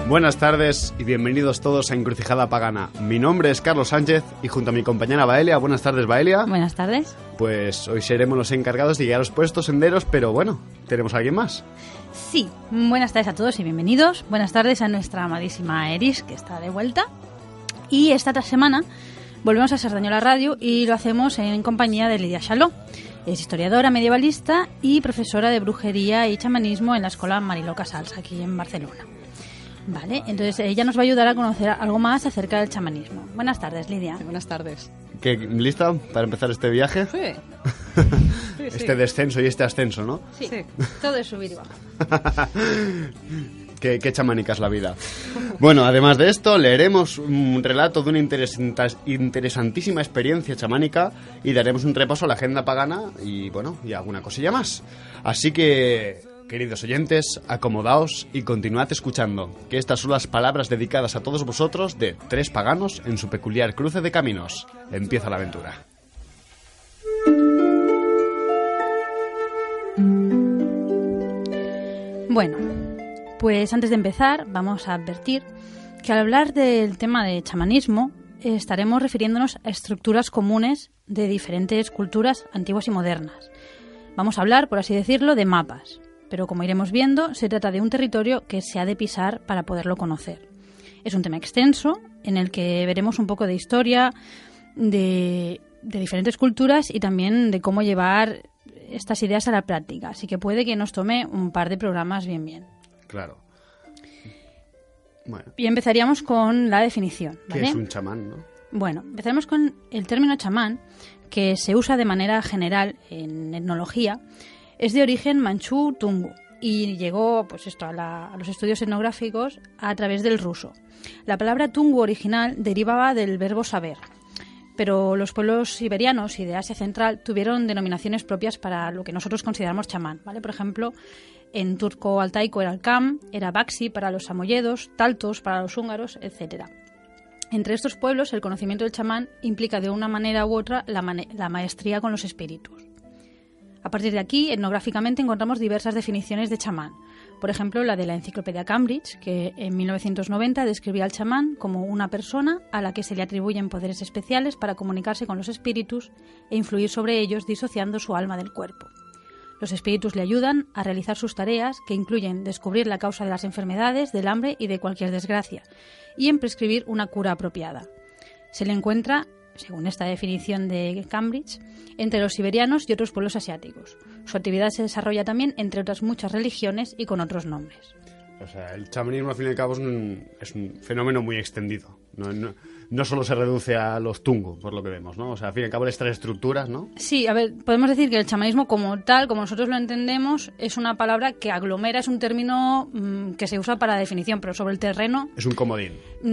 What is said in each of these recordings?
Buenas tardes y bienvenidos todos a Encrucijada Pagana. Mi nombre es Carlos Sánchez y junto a mi compañera Baelia. Buenas tardes, Baelia. Buenas tardes. Pues hoy seremos los encargados de guiaros por estos senderos, pero bueno, ¿tenemos a alguien más? Sí, buenas tardes a todos y bienvenidos. Buenas tardes a nuestra amadísima Eris, que está de vuelta. Y esta semana volvemos a Sardañola Radio y lo hacemos en compañía de Lidia Xaló. Es historiadora medievalista y profesora de brujería y chamanismo en la Escuela Mariló Casals, aquí en Barcelona. Vale, entonces ella nos va a ayudar a conocer algo más acerca del chamanismo. Buenas tardes, Lidia. Buenas tardes. ¿Qué, lista para empezar este viaje? Sí. Este descenso y este ascenso, ¿no? Sí. Todo es subir y bajar. Qué chamánica es la vida. Bueno, además de esto, leeremos un relato de una interesantísima experiencia chamánica y daremos un repaso a la agenda pagana y, bueno, y alguna cosilla más. Así que, queridos oyentes, acomodaos y continuad escuchando, que estas son las palabras dedicadas a todos vosotros de tres paganos en su peculiar cruce de caminos. Empieza la aventura. Bueno, pues antes de empezar vamos a advertir que al hablar del tema de chamanismo estaremos refiriéndonos a estructuras comunes de diferentes culturas antiguas y modernas. Vamos a hablar, por así decirlo, de mapas, pero como iremos viendo, se trata de un territorio que se ha de pisar para poderlo conocer. Es un tema extenso en el que veremos un poco de historia de diferentes culturas y también de cómo llevar estas ideas a la práctica, así que puede que nos tome un par de programas bien. Claro. Bueno. Y empezaríamos con la definición, ¿vale? ¿Qué es un chamán, no? Bueno, empezaremos con el término chamán, que se usa de manera general en etnología. Es de origen manchú tungu y llegó pues a los estudios etnográficos a través del ruso. La palabra tungu original derivaba del verbo saber, pero los pueblos siberianos y de Asia Central tuvieron denominaciones propias para lo que nosotros consideramos chamán, ¿vale? Por ejemplo, en turco altaico era el kam, era baxi para los samoyedos, taltos para los húngaros, etc. Entre estos pueblos, el conocimiento del chamán implica de una manera u otra la maestría con los espíritus. A partir de aquí, etnográficamente encontramos diversas definiciones de chamán. Por ejemplo, la de la enciclopedia Cambridge, que en 1990 describía al chamán como una persona a la que se le atribuyen poderes especiales para comunicarse con los espíritus e influir sobre ellos disociando su alma del cuerpo. Los espíritus le ayudan a realizar sus tareas, que incluyen descubrir la causa de las enfermedades, del hambre y de cualquier desgracia, y en prescribir una cura apropiada. Se le encuentra, según esta definición de Cambridge, entre los siberianos y otros pueblos asiáticos. Su actividad se desarrolla también entre otras muchas religiones y con otros nombres. O sea, el chamanismo, al fin y al cabo, es un fenómeno muy extendido. No solo se reduce a los tungu, por lo que vemos, ¿no? O sea, al fin y al cabo, estas estructuras, ¿no? Sí, a ver, podemos decir que el chamanismo como tal, como nosotros lo entendemos, es una palabra que aglomera, es un término que se usa para definición, pero sobre el terreno... Es un comodín.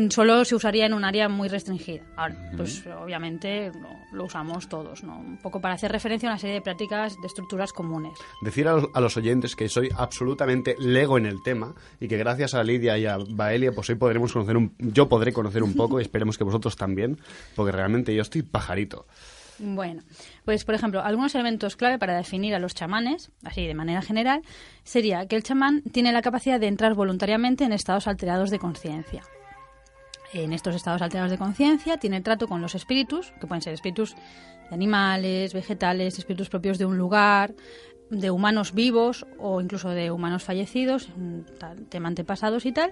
Solo se usaría en un área muy restringida. Ahora, pues obviamente lo usamos todos, ¿no? Un poco para hacer referencia a una serie de prácticas de estructuras comunes. Decir a los oyentes que soy absolutamente lego en el tema y que gracias a Lidia y a Baelia, pues hoy yo podré conocer un poco y esperemos que vosotros también, porque realmente yo estoy pajarito. Bueno, pues por ejemplo, algunos elementos clave para definir a los chamanes, así de manera general, sería que el chamán tiene la capacidad de entrar voluntariamente en estados alterados de conciencia. En estos estados alterados de conciencia tiene trato con los espíritus, que pueden ser espíritus de animales, vegetales, espíritus propios de un lugar, de humanos vivos o incluso de humanos fallecidos, tema antepasados y tal,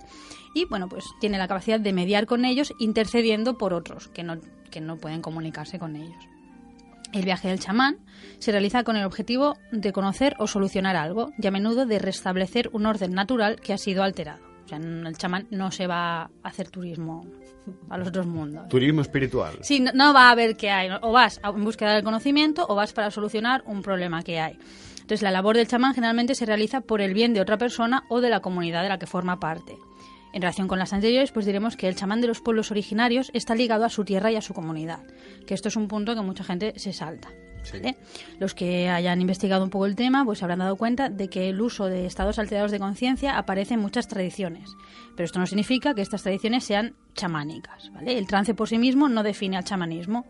y bueno, pues tiene la capacidad de mediar con ellos intercediendo por otros que no pueden comunicarse con ellos. El viaje del chamán se realiza con el objetivo de conocer o solucionar algo y a menudo de restablecer un orden natural que ha sido alterado. O sea, el chamán no se va a hacer turismo a los otros mundos. Turismo espiritual. Sí, no va a ver qué hay. O vas en búsqueda del conocimiento o vas para solucionar un problema que hay. Entonces, la labor del chamán generalmente se realiza por el bien de otra persona o de la comunidad de la que forma parte. En relación con las anteriores, pues diremos que el chamán de los pueblos originarios está ligado a su tierra y a su comunidad, que esto es un punto que mucha gente se salta. Sí. ¿Vale? Los que hayan investigado un poco el tema pues se habrán dado cuenta de que el uso de estados alterados de conciencia aparece en muchas tradiciones, pero esto no significa que estas tradiciones sean chamánicas, ¿vale? El trance por sí mismo no define al chamanismo,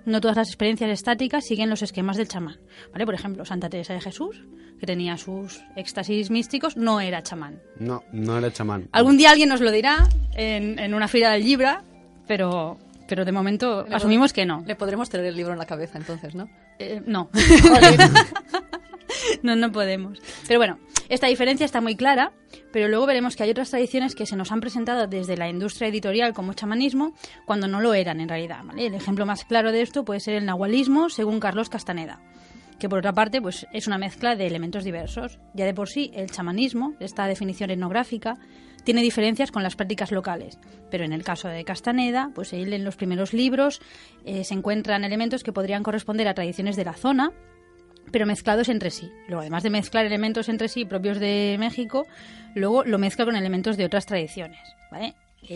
no todas las experiencias estáticas siguen los esquemas del chamán, ¿vale? Por ejemplo, Santa Teresa de Jesús, que tenía sus éxtasis místicos, no era chamán. No era chamán. Algún día alguien nos lo dirá en una fira del Llibre, pero de momento asumimos que no. Le podremos tener el libro en la cabeza entonces, ¿no? No. No podemos. Pero bueno, esta diferencia está muy clara, pero luego veremos que hay otras tradiciones que se nos han presentado desde la industria editorial como chamanismo cuando no lo eran en realidad, ¿vale? El ejemplo más claro de esto puede ser el nahualismo según Carlos Castaneda, que por otra parte pues es una mezcla de elementos diversos. Ya de por sí el chamanismo, esta definición etnográfica, tiene diferencias con las prácticas locales, pero en el caso de Castaneda, pues él en los primeros libros se encuentran elementos que podrían corresponder a tradiciones de la zona, pero mezclados entre sí. Luego, además de mezclar elementos entre sí propios de México, luego lo mezcla con elementos de otras tradiciones, ¿vale?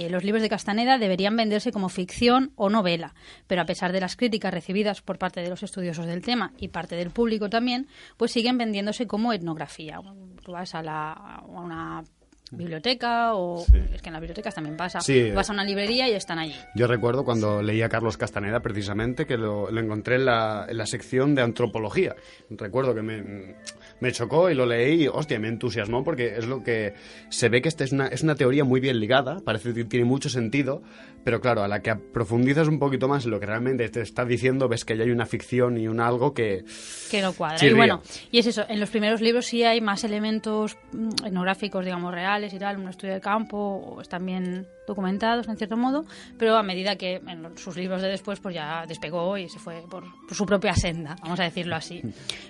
Los libros de Castaneda deberían venderse como ficción o novela, pero a pesar de las críticas recibidas por parte de los estudiosos del tema y parte del público también, pues siguen vendiéndose como etnografía. Tú vas a una biblioteca o es que en las bibliotecas también pasa, vas a una librería y están allí. Yo recuerdo cuando leí a Carlos Castaneda precisamente que lo encontré en la sección de antropología. Recuerdo que me chocó y lo leí y hostia, me entusiasmó porque es lo que se ve que es una teoría muy bien ligada, parece que tiene mucho sentido, pero claro, a la que profundizas un poquito más en lo que realmente te está diciendo, ves que ya hay una ficción y un algo que no cuadra. Chirría. Y bueno, y es eso, en los primeros libros sí hay más elementos etnográficos, digamos, reales y tal, un estudio de campo, o están bien documentados en cierto modo, pero a medida que en sus libros de después pues ya despegó y se fue por su propia senda, vamos a decirlo así.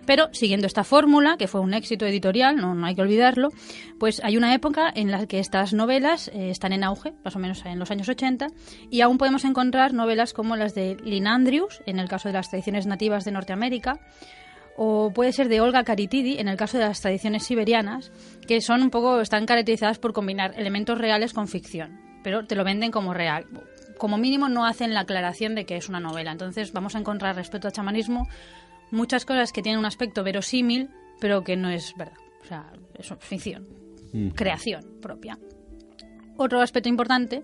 Pero siguiendo esta fórmula, que fue un éxito editorial, no hay que olvidarlo, pues hay una época en la que estas novelas están en auge, más o menos en los años 80, y aún podemos encontrar novelas como las de Lynn Andrews, en el caso de las tradiciones nativas de Norteamérica, o puede ser de Olga Caritidi, en el caso de las tradiciones siberianas, que están caracterizadas por combinar elementos reales con ficción, pero te lo venden como real. Como mínimo no hacen la aclaración de que es una novela. Entonces vamos a encontrar respecto al chamanismo muchas cosas que tienen un aspecto verosímil, pero que no es verdad. O sea, es ficción, creación propia. Otro aspecto importante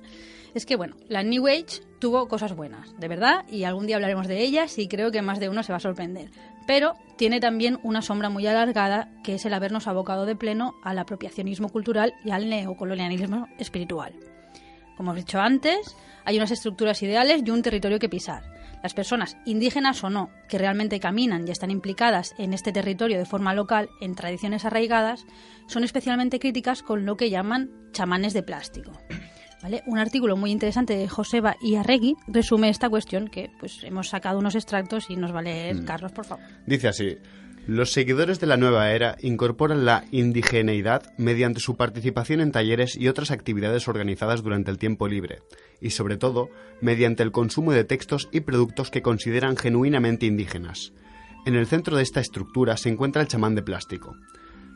es que, bueno, la New Age tuvo cosas buenas, de verdad, y algún día hablaremos de ellas y creo que más de uno se va a sorprender. Pero tiene también una sombra muy alargada, que es el habernos abocado de pleno al apropiacionismo cultural y al neocolonialismo espiritual. Como hemos dicho antes, hay unas estructuras ideales y un territorio que pisar. Las personas, indígenas o no, que realmente caminan y están implicadas en este territorio de forma local, en tradiciones arraigadas, son especialmente críticas con lo que llaman chamanes de plástico. ¿Vale? Un artículo muy interesante de Joseba Iarregui resume esta cuestión, que pues hemos sacado unos extractos y nos va a leer Carlos, por favor. Dice así: los seguidores de la nueva era incorporan la indigeneidad mediante su participación en talleres y otras actividades organizadas durante el tiempo libre, y sobre todo mediante el consumo de textos y productos que consideran genuinamente indígenas. En el centro de esta estructura se encuentra el chamán de plástico.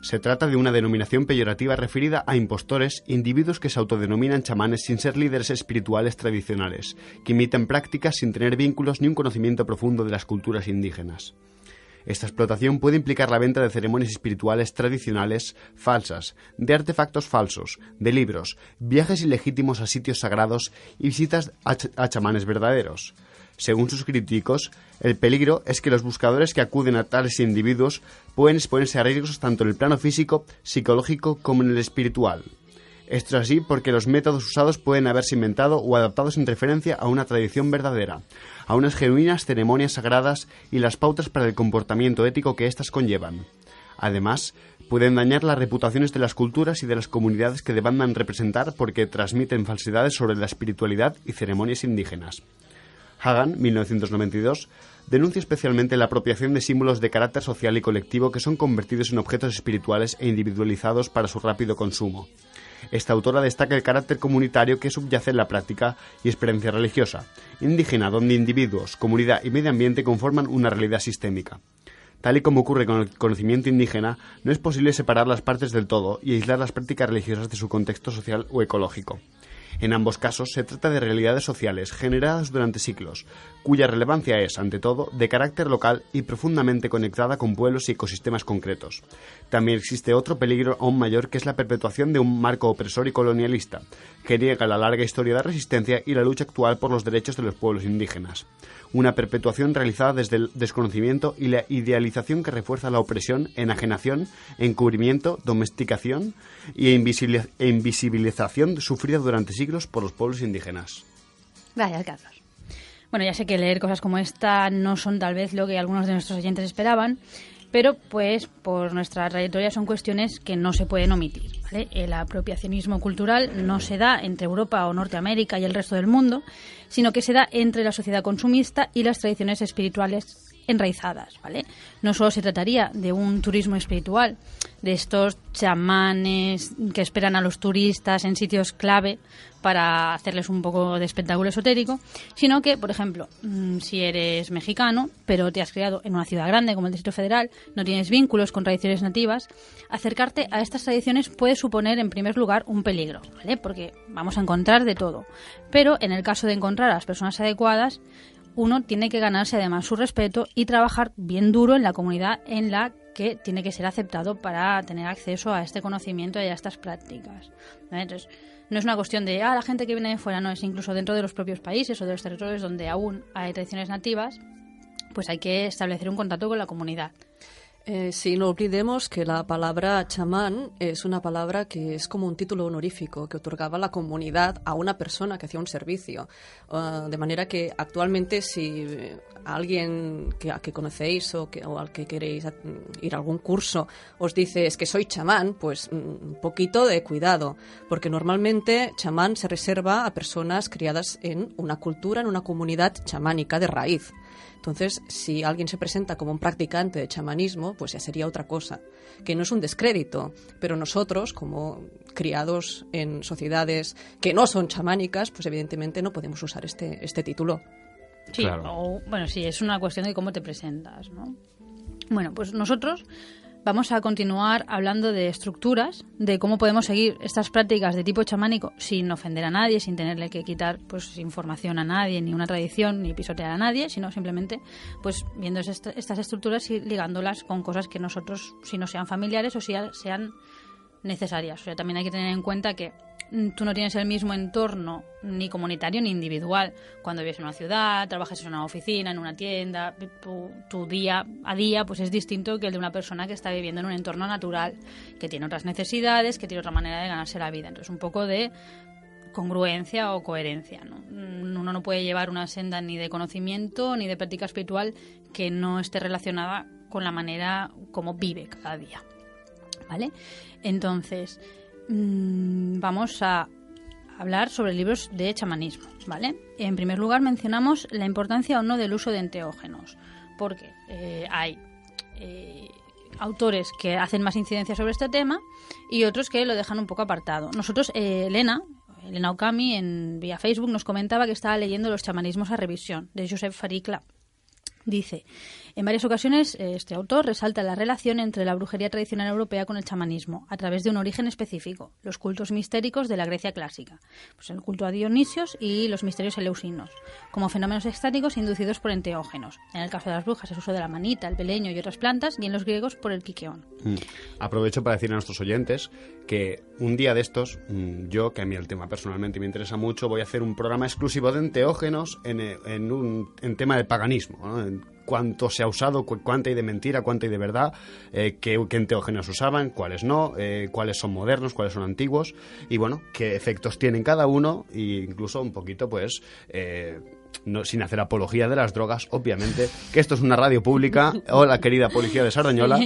Se trata de una denominación peyorativa referida a impostores, individuos que se autodenominan chamanes sin ser líderes espirituales tradicionales, que imitan prácticas sin tener vínculos ni un conocimiento profundo de las culturas indígenas. Esta explotación puede implicar la venta de ceremonias espirituales tradicionales falsas, de artefactos falsos, de libros, viajes ilegítimos a sitios sagrados y visitas a chamanes verdaderos. Según sus críticos, el peligro es que los buscadores que acuden a tales individuos pueden exponerse a riesgos tanto en el plano físico, psicológico como en el espiritual. Esto es así porque los métodos usados pueden haberse inventado o adaptados en referencia a una tradición verdadera, a unas genuinas ceremonias sagradas y las pautas para el comportamiento ético que éstas conllevan. Además, pueden dañar las reputaciones de las culturas y de las comunidades que demandan representar porque transmiten falsedades sobre la espiritualidad y ceremonias indígenas. Hagan, 1992, denuncia especialmente la apropiación de símbolos de carácter social y colectivo que son convertidos en objetos espirituales e individualizados para su rápido consumo. Esta autora destaca el carácter comunitario que subyace en la práctica y experiencia religiosa, indígena, donde individuos, comunidad y medio ambiente conforman una realidad sistémica. Tal y como ocurre con el conocimiento indígena, no es posible separar las partes del todo y aislar las prácticas religiosas de su contexto social o ecológico. En ambos casos se trata de realidades sociales generadas durante siglos, cuya relevancia es, ante todo, de carácter local y profundamente conectada con pueblos y ecosistemas concretos. También existe otro peligro aún mayor, que es la perpetuación de un marco opresor y colonialista, que niega la larga historia de resistencia y la lucha actual por los derechos de los pueblos indígenas. Una perpetuación realizada desde el desconocimiento y la idealización que refuerza la opresión, enajenación, encubrimiento, domesticación e invisibilización sufrida durante siglos por los pueblos indígenas. Vaya, Carlos. Bueno, ya sé que leer cosas como esta no son tal vez lo que algunos de nuestros oyentes esperaban, pero pues por nuestra trayectoria son cuestiones que no se pueden omitir, ¿vale? El apropiacionismo cultural no se da entre Europa o Norteamérica y el resto del mundo, sino que se da entre la sociedad consumista y las tradiciones espirituales enraizadas, ¿vale? No solo se trataría de un turismo espiritual, de estos chamanes que esperan a los turistas en sitios clave para hacerles un poco de espectáculo esotérico, sino que, por ejemplo, si eres mexicano, pero te has criado en una ciudad grande como el Distrito Federal, no tienes vínculos con tradiciones nativas, acercarte a estas tradiciones puede suponer, en primer lugar, un peligro, ¿vale? Porque vamos a encontrar de todo. Pero en el caso de encontrar a las personas adecuadas, uno tiene que ganarse además su respeto y trabajar bien duro en la comunidad en la que tiene que ser aceptado para tener acceso a este conocimiento y a estas prácticas, ¿vale? Entonces, no es una cuestión de la gente que viene de fuera, no, es incluso dentro de los propios países o de los territorios donde aún hay tradiciones nativas, pues hay que establecer un contacto con la comunidad. Sí, no olvidemos que la palabra chamán es una palabra que es como un título honorífico que otorgaba la comunidad a una persona que hacía un servicio. De manera que actualmente si alguien que conocéis o al que queréis ir a algún curso os dice es que soy chamán, pues un poquito de cuidado, porque normalmente chamán se reserva a personas criadas en una cultura, en una comunidad chamánica de raíz. Entonces, si alguien se presenta como un practicante de chamanismo, pues ya sería otra cosa, que no es un descrédito, pero nosotros, como criados en sociedades que no son chamánicas, pues evidentemente no podemos usar este título. Sí, claro. Sí, es una cuestión de cómo te presentas, ¿no? Bueno, pues nosotros vamos a continuar hablando de estructuras, de cómo podemos seguir estas prácticas de tipo chamánico sin ofender a nadie, sin tenerle que quitar pues información a nadie, ni una tradición, ni pisotear a nadie, sino simplemente pues viendo estas estructuras y ligándolas con cosas que nosotros, si no sean familiares o si sean necesarias. O sea, también hay que tener en cuenta que tú no tienes el mismo entorno ni comunitario ni individual cuando vives en una ciudad, trabajas en una oficina, en una tienda. Tu día a día pues es distinto que el de una persona que está viviendo en un entorno natural, que tiene otras necesidades, que tiene otra manera de ganarse la vida. Entonces un poco de congruencia o coherencia, ¿no? Uno no puede llevar una senda ni de conocimiento ni de práctica espiritual que no esté relacionada con la manera como vive cada día, ¿vale? Entonces vamos a hablar sobre libros de chamanismo, ¿vale? En primer lugar mencionamos la importancia o no del uso de enteógenos, porque hay autores que hacen más incidencia sobre este tema y otros que lo dejan un poco apartado. Nosotros, Elena Okami, vía Facebook, nos comentaba que estaba leyendo Los chamanismos a revisión, de Josep Faricla. Dice, en varias ocasiones este autor resalta la relación entre la brujería tradicional europea con el chamanismo, a través de un origen específico, los cultos mistéricos de la Grecia clásica, pues el culto a Dionisios y los misterios eleusinos, como fenómenos extáticos inducidos por enteógenos. En el caso de las brujas, el uso de la manita, el beleño y otras plantas, y en los griegos por el quiqueón. Aprovecho para decir a nuestros oyentes que un día de estos, yo, que a mí el tema personalmente me interesa mucho, voy a hacer un programa exclusivo de enteógenos en tema de paganismo, ¿no? Cuánto se ha usado, cuánto hay de mentira, cuánto hay de verdad, qué enteógenos usaban, cuáles no, cuáles son modernos, cuáles son antiguos, y bueno, qué efectos tienen cada uno, e incluso un poquito, pues, no, sin hacer apología de las drogas, obviamente, que esto es una radio pública. Hola, querida policía de Sardañola.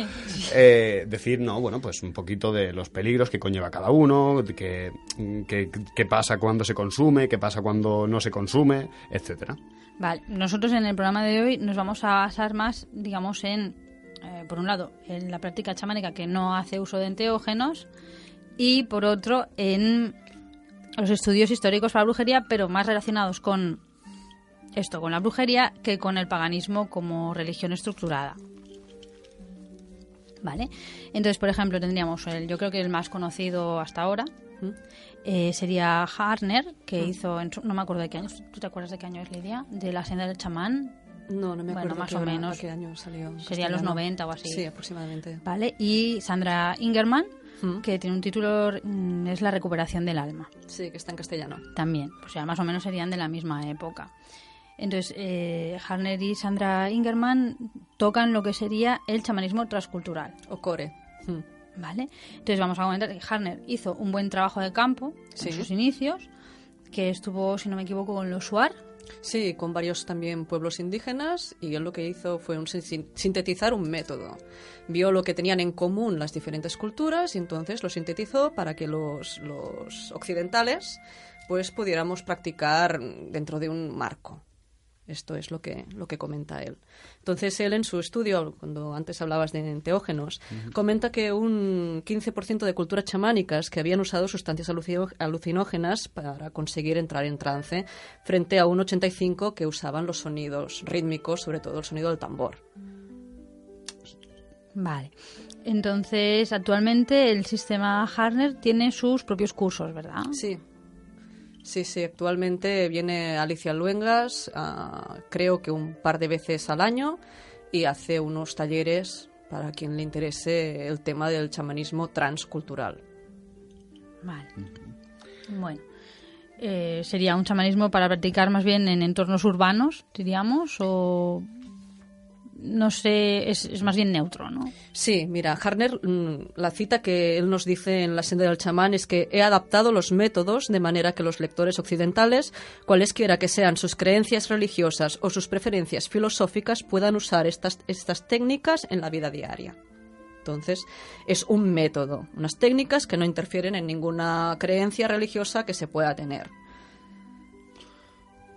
Decir, no, bueno, pues un poquito de los peligros que conlleva cada uno, qué pasa cuando se consume, qué pasa cuando no se consume, etcétera. Vale, nosotros en el programa de hoy nos vamos a basar más, digamos, por un lado, en la práctica chamánica que no hace uso de enteógenos y, por otro, en los estudios históricos para la brujería, pero más relacionados con la brujería que con el paganismo como religión estructurada. ¿Vale? Entonces, por ejemplo, tendríamos yo creo que el más conocido hasta ahora, Sería Harner, que hizo, no me acuerdo de qué año, ¿tú te acuerdas de qué año es, Lidia? De La senda del chamán. No me acuerdo. Bueno, más o menos. ¿A qué año salió? Sería los 90 o así. Sí, aproximadamente. Vale, y Sandra Ingerman, que tiene un título, es La recuperación del alma. Sí, que está en castellano. También, pues ya más o menos serían de la misma época. Entonces, Harner y Sandra Ingerman tocan lo que sería el chamanismo transcultural. O core. ¿Vale? Entonces vamos a comentar que Harner hizo un buen trabajo de campo en sus inicios, que estuvo, si no me equivoco, con los Shuar. Sí, con varios también pueblos indígenas, y él lo que hizo fue sintetizar un método. Vio lo que tenían en común las diferentes culturas y entonces lo sintetizó para que los occidentales pues pudiéramos practicar dentro de un marco. Esto es lo que comenta él. Entonces él en su estudio, cuando antes hablabas de enteógenos, comenta que un 15% de culturas chamánicas que habían usado sustancias alucinógenas para conseguir entrar en trance, frente a un 85% que usaban los sonidos rítmicos, sobre todo el sonido del tambor. Vale. Entonces, actualmente el sistema Harner tiene sus propios cursos, ¿verdad? Sí. Sí, actualmente viene Alicia Luengas, creo que un par de veces al año, y hace unos talleres para quien le interese el tema del chamanismo transcultural. Vale. Bueno, sería un chamanismo para practicar más bien en entornos urbanos, diríamos, o no sé, es más bien neutro, ¿no? Sí, mira, Harner, la cita que él nos dice en La senda del chamán es que he adaptado los métodos de manera que los lectores occidentales, cualesquiera que sean sus creencias religiosas o sus preferencias filosóficas, puedan usar estas técnicas en la vida diaria. Entonces, es un método, unas técnicas que no interfieren en ninguna creencia religiosa que se pueda tener.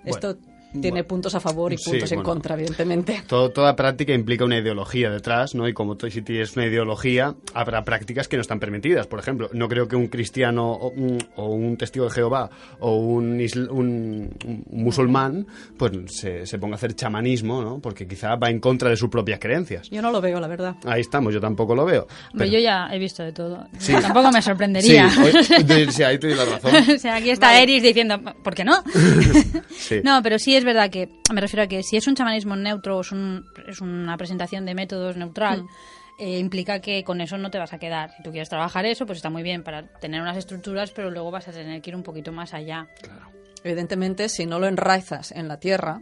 Bueno. Esto tiene puntos a favor y puntos en contra, evidentemente. Toda práctica implica una ideología detrás, ¿no? Y como si tienes una ideología, habrá prácticas que no están permitidas. Por ejemplo, no creo que un cristiano o un testigo de Jehová o un musulmán pues se ponga a hacer chamanismo, ¿no? Porque quizá va en contra de sus propias creencias. Yo no lo veo, la verdad. Ahí estamos, yo tampoco lo veo. Pero yo ya he visto de todo. Sí. Tampoco me sorprendería. Sí, ahí tienes la razón. O sea, aquí está Eris diciendo, ¿por qué no? Sí. No, pero sí es verdad que, me refiero a que si es un chamanismo neutro, es una presentación de métodos neutral, implica que con eso no te vas a quedar. Si tú quieres trabajar eso, pues está muy bien para tener unas estructuras, pero luego vas a tener que ir un poquito más allá. Claro. Evidentemente, si no lo enraizas en la tierra,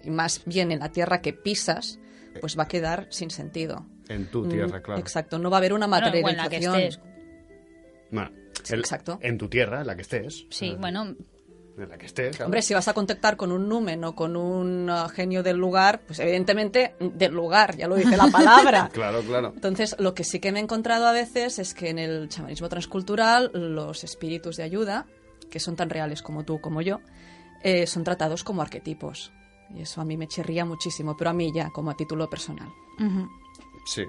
y más bien en la tierra que pisas, pues va a quedar sin sentido. En tu tierra, claro. Exacto, no va a haber una materialización. Bueno, en la que estés. Bueno, exacto. En tu tierra, en la que estés. Sí, bueno. En la que estés, claro. Hombre, si vas a contactar con un numen o con un genio del lugar, pues evidentemente del lugar, ya lo dice la palabra. Claro. Entonces, lo que sí que me he encontrado a veces es que en el chamanismo transcultural los espíritus de ayuda, que son tan reales como tú, como yo, son tratados como arquetipos. Y eso a mí me chirría muchísimo, pero a mí ya, como a título personal. Sí.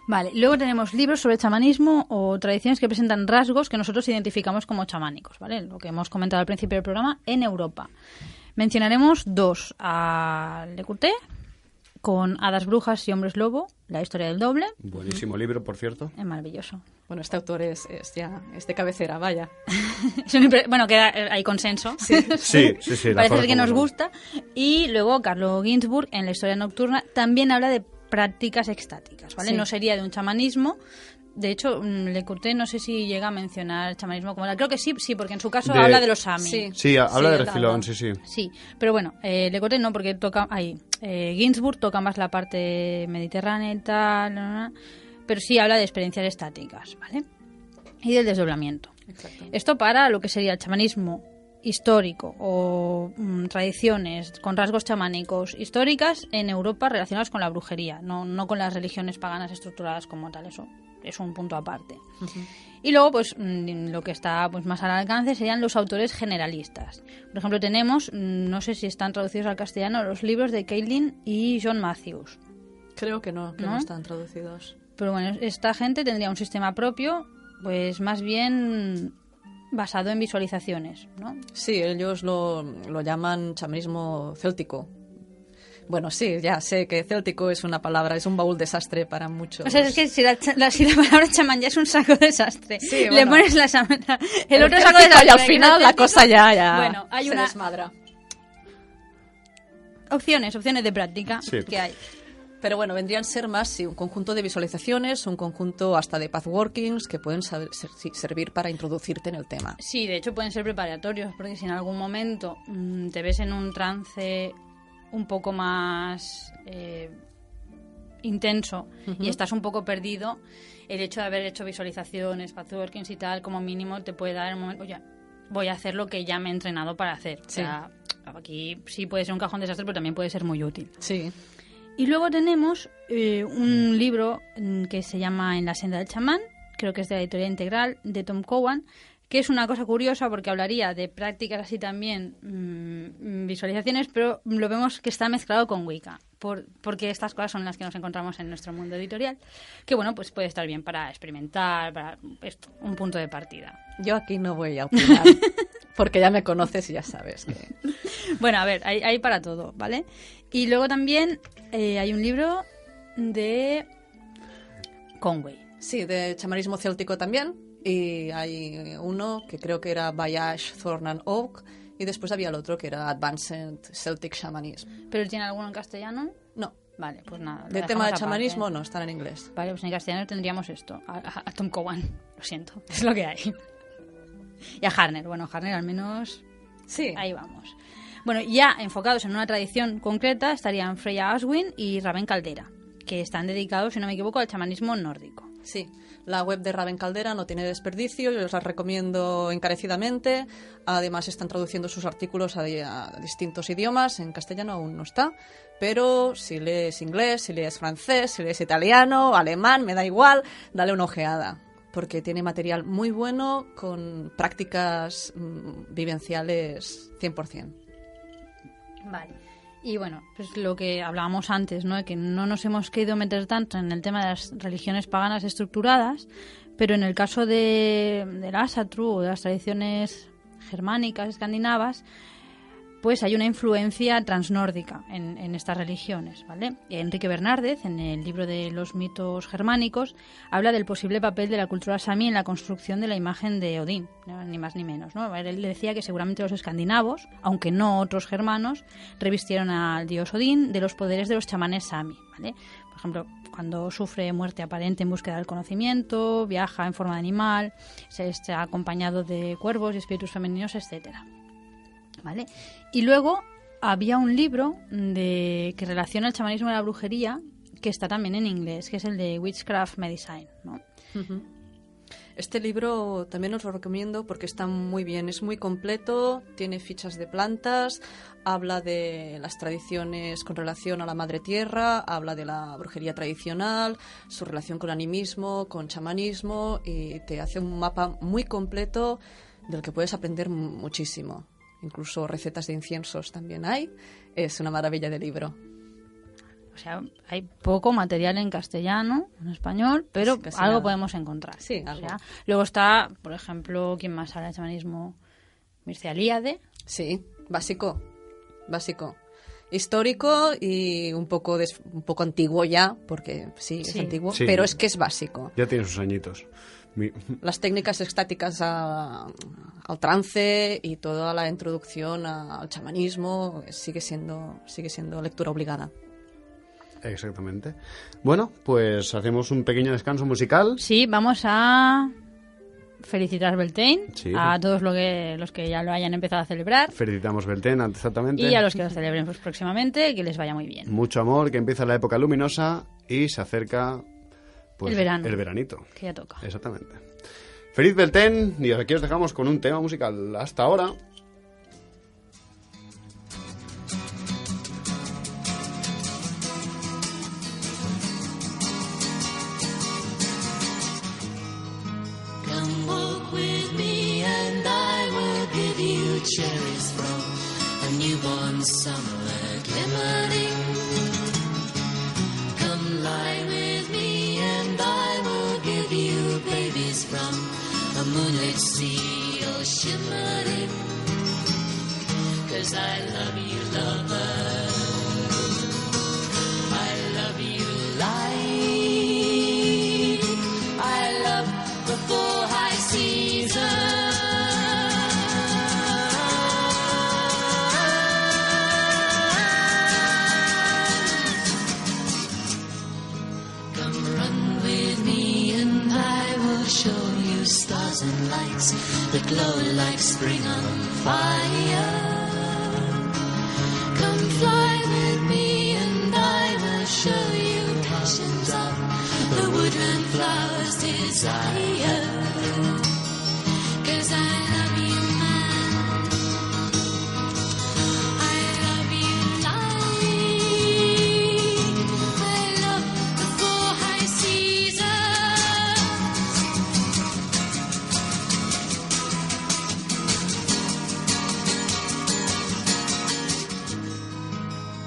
Vale, luego tenemos libros sobre chamanismo o tradiciones que presentan rasgos que nosotros identificamos como chamánicos, ¿vale? Lo que hemos comentado al principio del programa en Europa. Mencionaremos dos, a Le Courtet, con Hadas Brujas y Hombres Lobo, La historia del doble. Buenísimo libro, por cierto. Es maravilloso. Bueno, este autor es de cabecera, vaya. Bueno, hay consenso. Sí. Parece ser que nos gusta. Y luego Carlo Ginzburg, en La historia nocturna, también habla de prácticas extáticas, ¿vale? Sí. No sería de un chamanismo. De hecho, Le Courtet no sé si llega a mencionar el chamanismo como tal. Creo que sí, porque en su caso habla de los Sami. Sí, habla de él refilón, habla. sí. Sí, pero bueno, Le Courtet no, porque toca ahí. Ginzburg toca más la parte mediterránea y tal, pero sí habla de experiencias estáticas, ¿vale? Y del desdoblamiento. Exacto. Esto para lo que sería el chamanismo histórico o tradiciones con rasgos chamánicos históricas en Europa relacionadas con la brujería, no con las religiones paganas estructuradas como tal. Eso es un punto aparte. Y luego, pues, lo que está pues más al alcance serían los autores generalistas. Por ejemplo, tenemos, no sé si están traducidos al castellano, los libros de Caitlin y John Matthews. Creo que no están traducidos. Pero bueno, esta gente tendría un sistema propio, pues más bien basado en visualizaciones, ¿no? Sí, ellos lo llaman chamanismo céltico. Bueno, sí, ya sé que céltico es una palabra, es un baúl desastre para muchos. O sea, es que si la palabra chamán ya es un saco desastre, Sí, le bueno. pones el otro saco céltico desastre y al final la cosa ya Bueno, hay se una desmadra. opciones de práctica Sí. que hay. Pero bueno, vendrían a ser más sí, un conjunto de visualizaciones, un conjunto hasta de pathworkings que pueden servir para introducirte en el tema. Sí, de hecho pueden ser preparatorios, porque si en algún momento te ves en un trance un poco más intenso y estás un poco perdido, el hecho de haber hecho visualizaciones, pathworkings y tal, como mínimo te puede dar el momento, oye, voy a hacer lo que ya me he entrenado para hacer. Sí. O sea, aquí sí puede ser un cajón desastre, pero también puede ser muy útil. Sí. Y luego tenemos un libro que se llama En la senda del chamán, creo que es de la editorial Integral, de Tom Cowan, que es una cosa curiosa porque hablaría de prácticas así también, visualizaciones, pero lo vemos que está mezclado con Wicca, porque estas cosas son las que nos encontramos en nuestro mundo editorial, que bueno, pues puede estar bien para experimentar, para esto, un punto de partida. Yo aquí no voy a opinar, porque ya me conoces y ya sabes que... Bueno, a ver, hay para todo, ¿vale? Y luego también hay un libro de Conway. Sí, de chamanismo céltico también. Y hay uno que creo que era Bayash, Thorn and Oak. Y después había el otro que era Advanced Celtic Shamanism. ¿Pero tiene alguno en castellano? No, Vale, pues nada. lo de dejamos tema de aparte. chamanismo no, están en inglés. Vale, pues en castellano tendríamos esto. A Tom Cowan, lo siento, es lo que hay. Y a Harner, bueno, Harner al menos Sí, ahí vamos. Bueno, ya enfocados en una tradición concreta estarían Freya Aswyn y Raven Caldera, que están dedicados, si no me equivoco, al chamanismo nórdico. sí. La web de Raven Caldera no tiene desperdicio, yo os la recomiendo encarecidamente. Además están traduciendo sus artículos a distintos idiomas, en castellano aún no está. Pero si lees inglés, si lees francés, si lees italiano, alemán, me da igual, dale una ojeada. Porque tiene material muy bueno con prácticas vivenciales 100%. Vale. Y bueno, pues lo que hablábamos antes, ¿no? De que no nos hemos querido meter tanto en el tema de las religiones paganas estructuradas, pero en el caso del Asatru o de las tradiciones germánicas, escandinavas, pues hay una influencia transnórdica en estas religiones, ¿vale? Enrique Bernárdez, en el libro de los mitos germánicos, habla del posible papel de la cultura sami en la construcción de la imagen de Odín, ¿no? Ni más ni menos, ¿no? Él decía que seguramente los escandinavos, aunque no otros germanos, revistieron al dios Odín de los poderes de los chamanes sami, ¿vale? Por ejemplo, cuando sufre muerte aparente en búsqueda del conocimiento, viaja en forma de animal, se está acompañado de cuervos y espíritus femeninos, etcétera. ¿Vale? Y luego había un libro que relaciona el chamanismo y la brujería que está también en inglés, que es el de Witchcraft Medicine, ¿no? Uh-huh. Este libro también os lo recomiendo porque está muy bien, es muy completo, tiene fichas de plantas, habla de las tradiciones con relación a la madre tierra, habla de la brujería tradicional, su relación con animismo, con chamanismo, y te hace un mapa muy completo del que puedes aprender muchísimo. Incluso recetas de inciensos también hay. Es una maravilla de libro. O sea, hay poco material en castellano, en español, pero Sí, casi algo nada. podemos encontrar. Sí, O algo. sea, luego está, por ejemplo, ¿quién más habla de chamanismo? Mircea Eliade. Sí, básico. Básico. Histórico y un poco antiguo ya, porque sí, es Sí. antiguo, Sí. pero es que es básico. Ya tiene sus añitos. Las técnicas estáticas al trance y toda la introducción al chamanismo sigue siendo lectura obligada. Exactamente. Bueno, pues hacemos un pequeño descanso musical. Sí, vamos a felicitar Beltane, Sí. a todos los que ya lo hayan empezado a celebrar Felicitamos Beltén, exactamente. y a los que lo celebren pues, próximamente, que les vaya muy bien. Mucho amor, que empieza la época luminosa y se acerca pues, El verano. el veranito. Que ya toca. Exactamente. Feliz Beltén, y aquí os dejamos con un tema musical. Hasta ahora. Come walk with me and I will give you cherries from a newborn summer glimmering. Come lie with me and I will give you babies from a moonlit sea all shimmering. 'Cause I love you, lover. lights that glow like spring on fire. Come fly with me and I will show you passions of the woodland flowers' desire. 'Cause I love you, man. I love you, light. I love the four high seasons.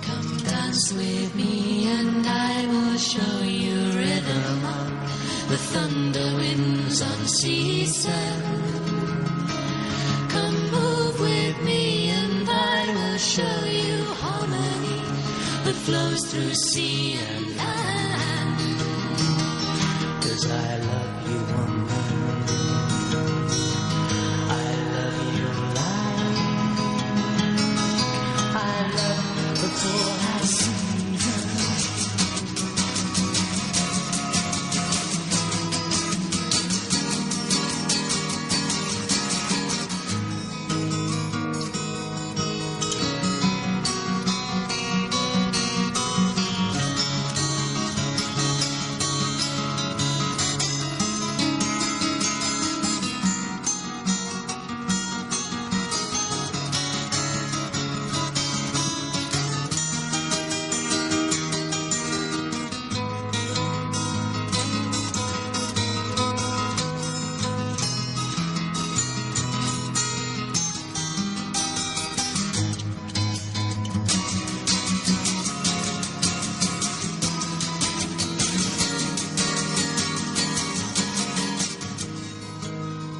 Come dance with me and I will show you rhythm of the thunder winds unceasing. Come move with me and I will show you harmony that flows through sea and land. 'Cause I love you, woman. I love you, light. I love the four high seasons.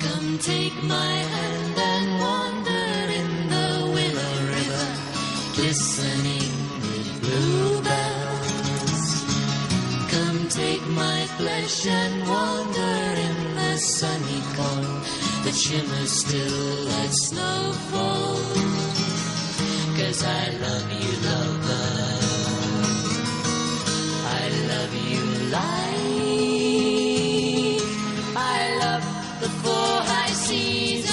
Come take my hand and wander in the willow river, glistening with bluebells. Come take my flesh and wander in the sunny corn that shimmers still like snowfall. 'Cause I love you, lover. I love you, light. I love the four high seasons.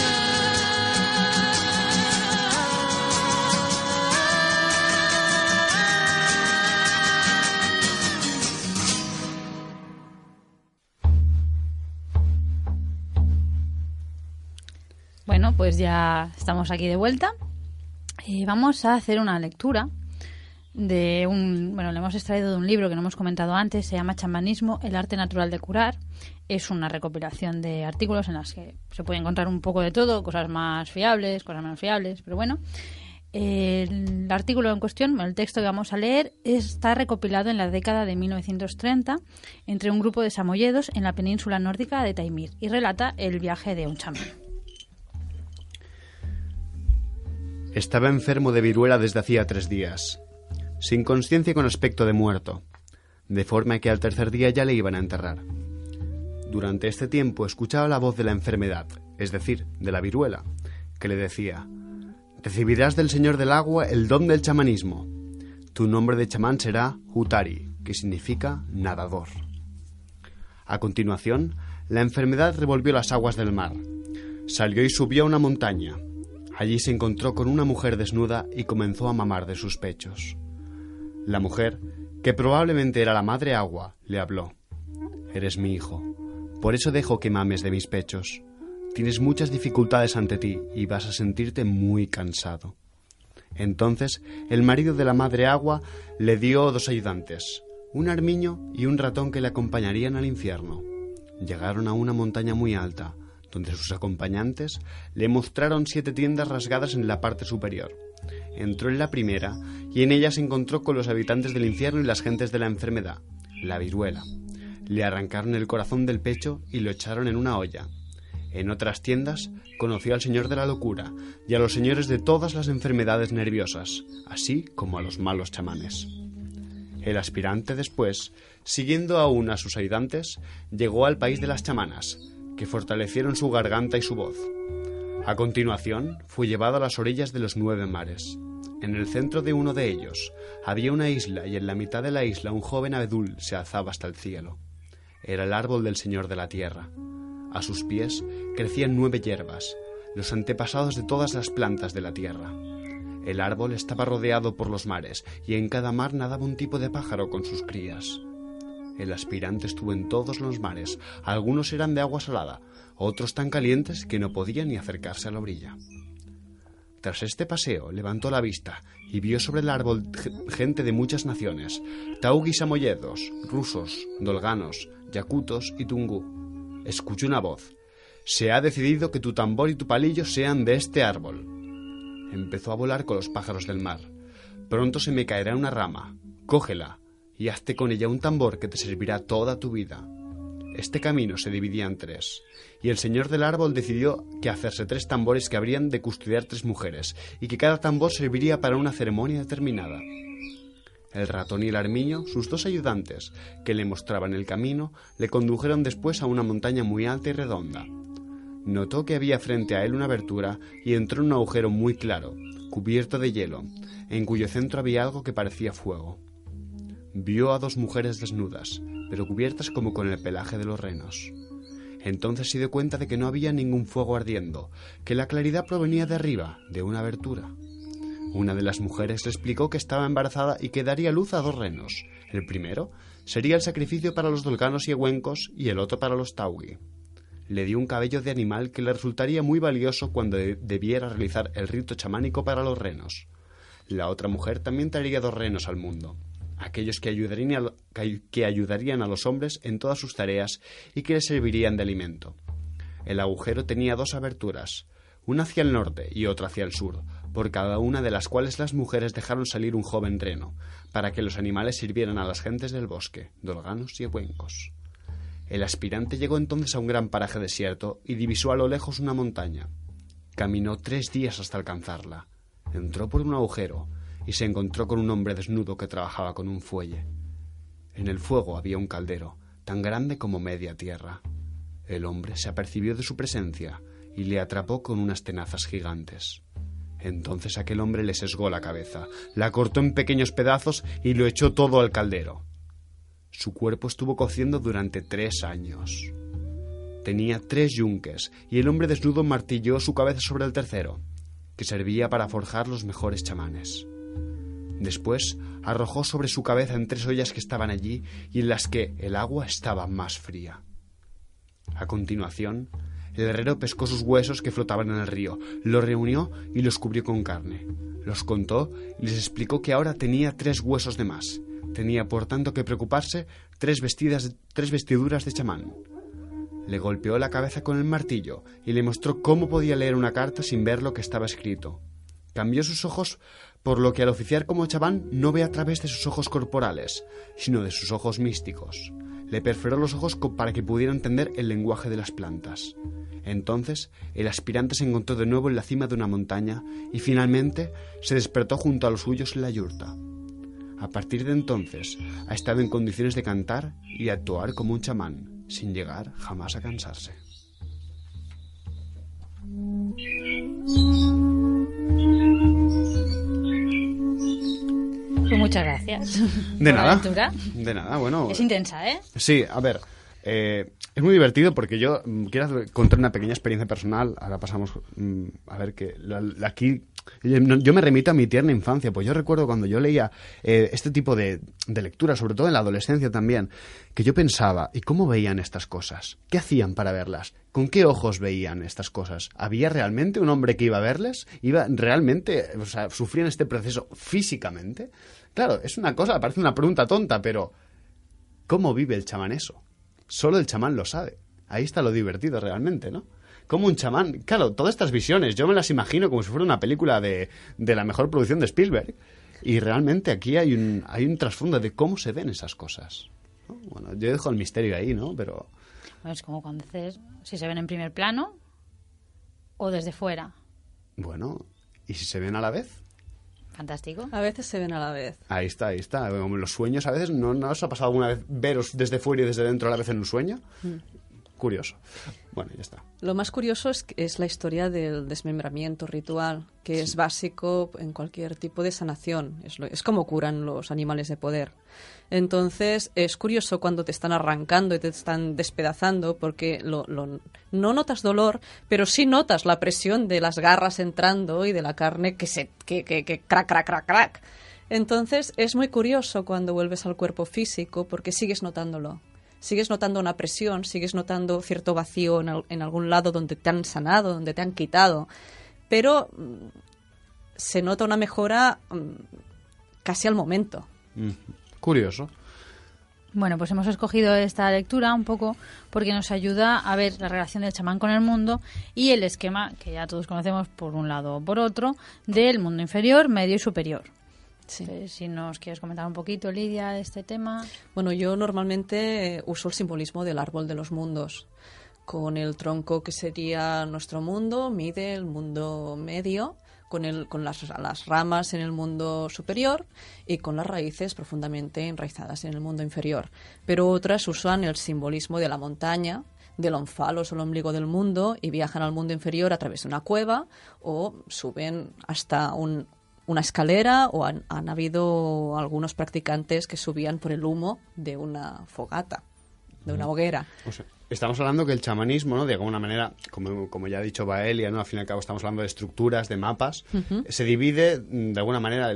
Bueno, pues ya estamos aquí de vuelta. Vamos a hacer una lectura de bueno, lo hemos extraído de un libro que no hemos comentado antes, se llama Chamanismo, el arte natural de curar. Es una recopilación de artículos en las que se puede encontrar un poco de todo, cosas más fiables, cosas menos fiables, pero bueno. El artículo en cuestión, el texto que vamos a leer, está recopilado en la década de 1930 entre un grupo de samoyedos en la península nórdica de Taimir y relata el viaje de un chamán. Estaba enfermo de viruela desde hacía 3 días, sin conciencia y con aspecto de muerto, de forma que al tercer día ya le iban a enterrar. Durante este tiempo escuchaba la voz de la enfermedad, es decir, de la viruela, que le decía: recibirás del Señor del Agua el don del chamanismo. Tu nombre de chamán será Hutari, que significa nadador. A continuación, la enfermedad revolvió las aguas del mar. Salió y subió a una montaña. Allí se encontró con una mujer desnuda y comenzó a mamar de sus pechos. La mujer, que probablemente era la madre agua, le habló: eres mi hijo, por eso dejo que mames de mis pechos. Tienes muchas dificultades ante ti y vas a sentirte muy cansado. Entonces, el marido de la madre agua le dio 2 ayudantes, un armiño y un ratón que le acompañarían al infierno. Llegaron a una montaña muy alta, donde sus acompañantes le mostraron 7 tiendas rasgadas en la parte superior. Entró en la primera y en ella se encontró con los habitantes del infierno y las gentes de la enfermedad, la viruela. Le arrancaron el corazón del pecho y lo echaron en una olla. En otras tiendas conoció al señor de la locura y a los señores de todas las enfermedades nerviosas, así como a los malos chamanes. El aspirante después, siguiendo aún a sus ayudantes, llegó al país de las chamanas, que fortalecieron su garganta y su voz. A continuación, fue llevado a las orillas de los 9 mares. En el centro de uno de ellos había una isla y en la mitad de la isla un joven abedul se alzaba hasta el cielo. Era el árbol del Señor de la Tierra. A sus pies crecían 9 hierbas, los antepasados de todas las plantas de la tierra. El árbol estaba rodeado por los mares, y en cada mar nadaba un tipo de pájaro con sus crías. El aspirante estuvo en todos los mares, algunos eran de agua salada, otros tan calientes que no podían ni acercarse a la orilla. Tras este paseo, levantó la vista y vio sobre el árbol gente de muchas naciones, taugis samoyedos, rusos, dolganos, yakutos y tungú. Escuchó una voz. Se ha decidido que tu tambor y tu palillo sean de este árbol. Empezó a volar con los pájaros del mar. Pronto se me caerá una rama. Cógela y hazte con ella un tambor que te servirá toda tu vida. Este camino se dividía en 3, y el señor del árbol decidió que hacerse 3 tambores que habrían de custodiar 3 mujeres, y que cada tambor serviría para una ceremonia determinada. El ratón y el armiño, sus 2 ayudantes, que le mostraban el camino, le condujeron después a una montaña muy alta y redonda. Notó que había frente a él una abertura y entró en un agujero muy claro, cubierto de hielo, en cuyo centro había algo que parecía fuego. Vio a 2 mujeres desnudas, pero cubiertas como con el pelaje de los renos. Entonces se dio cuenta de que no había ningún fuego ardiendo, que la claridad provenía de arriba, de una abertura. Una de las mujeres le explicó que estaba embarazada y que daría luz a 2 renos. El primero sería el sacrificio para los dolganos y ehuencos y el otro para los taugi. Le dio un cabello de animal que le resultaría muy valioso cuando debiera realizar el rito chamánico para los renos. La otra mujer también traería 2 renos al mundo, aquellos que ayudarían a los hombres en todas sus tareas y que les servirían de alimento. El agujero tenía 2 aberturas, una hacia el norte y otra hacia el sur, por cada una de las cuales las mujeres dejaron salir un joven reno, para que los animales sirvieran a las gentes del bosque, dolganos y ehuencos. El aspirante llegó entonces a un gran paraje desierto y divisó a lo lejos una montaña. Caminó 3 días hasta alcanzarla. Entró por un agujero y se encontró con un hombre desnudo que trabajaba con un fuelle. En el fuego había un caldero, tan grande como media tierra. El hombre se apercibió de su presencia y le atrapó con unas tenazas gigantes. Entonces aquel hombre le sesgó la cabeza, la cortó en pequeños pedazos y lo echó todo al caldero. Su cuerpo estuvo cociendo durante 3 años. Tenía 3 yunques y el hombre desnudo martilló su cabeza sobre el tercero, que servía para forjar los mejores chamanes. Después arrojó sobre su cabeza en 3 ollas que estaban allí y en las que el agua estaba más fría. A continuación, el herrero pescó sus huesos que flotaban en el río, los reunió y los cubrió con carne. Los contó y les explicó que ahora tenía 3 huesos de más. Tenía, por tanto, que preocuparse 3 vestiduras de chamán. Le golpeó la cabeza con el martillo y le mostró cómo podía leer una carta sin ver lo que estaba escrito. Cambió sus ojos, por lo que al oficiar como chamán no ve a través de sus ojos corporales, sino de sus ojos místicos. Le perforó los ojos para que pudiera entender el lenguaje de las plantas. Entonces, el aspirante se encontró de nuevo en la cima de una montaña y finalmente se despertó junto a los suyos en la yurta. A partir de entonces, ha estado en condiciones de cantar y actuar como un chamán, sin llegar jamás a cansarse. Pues muchas gracias. De por la nada. aventura. De nada, bueno. Es intensa, ¿eh? Sí, a ver, es muy divertido porque yo quiero contar una pequeña experiencia personal. Ahora pasamos a ver que aquí yo me remito a mi tierna infancia, pues yo recuerdo cuando yo leía este tipo de lecturas, sobre todo en la adolescencia también, que yo pensaba, ¿y cómo veían estas cosas? ¿Qué hacían para verlas? ¿Con qué ojos veían estas cosas? ¿Había realmente un hombre que iba a verles? ¿Iba realmente, o sea, sufrían este proceso físicamente? Claro, es una cosa, parece una pregunta tonta, pero ¿cómo vive el chamán eso? Solo el chamán lo sabe. Ahí está lo divertido realmente, ¿no? Como un chamán... Claro, todas estas visiones, yo me las imagino como si fuera una película de la mejor producción de Spielberg. Y realmente aquí hay un trasfondo de cómo se ven esas cosas, ¿no? Bueno, yo dejo el misterio ahí, ¿no? Pero... Bueno, es como cuando dices si se ven en primer plano o desde fuera. Bueno, ¿y si se ven a la vez? Fantástico. A veces se ven a la vez. Ahí está, ahí está. Como en los sueños a veces, ¿no os ha pasado alguna vez veros desde fuera y desde dentro a la vez en un sueño? curioso. Bueno, ya está. Lo más curioso es la historia del desmembramiento ritual, que es básico en cualquier tipo de sanación. Es como curan los animales de poder. Entonces, es curioso cuando te están arrancando y te están despedazando, porque no notas dolor, pero sí notas la presión de las garras entrando y de la carne que crack, crack, crack, crack. Entonces, es muy curioso cuando vuelves al cuerpo físico, porque sigues notándolo. Sigues notando una presión, sigues notando cierto vacío en algún lado donde te han sanado, donde te han quitado. Pero se nota una mejora casi al momento. Curioso. Bueno, pues hemos escogido esta lectura un poco porque nos ayuda a ver la relación del chamán con el mundo y el esquema, que ya todos conocemos por un lado o por otro, del mundo inferior, medio y superior. Sí. Si nos quieres comentar un poquito, Lidia, de este tema. Bueno, yo normalmente uso el simbolismo del árbol de los mundos, con el tronco que sería nuestro mundo, mide el mundo medio, con las ramas en el mundo superior y con las raíces profundamente enraizadas en el mundo inferior. Pero otras usan el simbolismo de la montaña, del onfalos o el ombligo del mundo, y viajan al mundo inferior a través de una cueva o suben hasta una escalera, o han habido algunos practicantes que subían por el humo de una fogata, de una hoguera. O sea, estamos hablando que el chamanismo, ¿no? De alguna manera, como ya ha dicho Baelia, ¿no? Al fin y al cabo estamos hablando de estructuras, de mapas. Se divide, de alguna manera,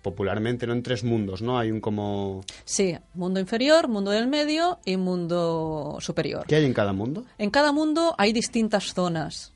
popularmente, ¿no? En 3 mundos, ¿no? Hay un como... Sí, mundo inferior, mundo del medio y mundo superior. ¿Qué hay en cada mundo? En cada mundo hay distintas zonas.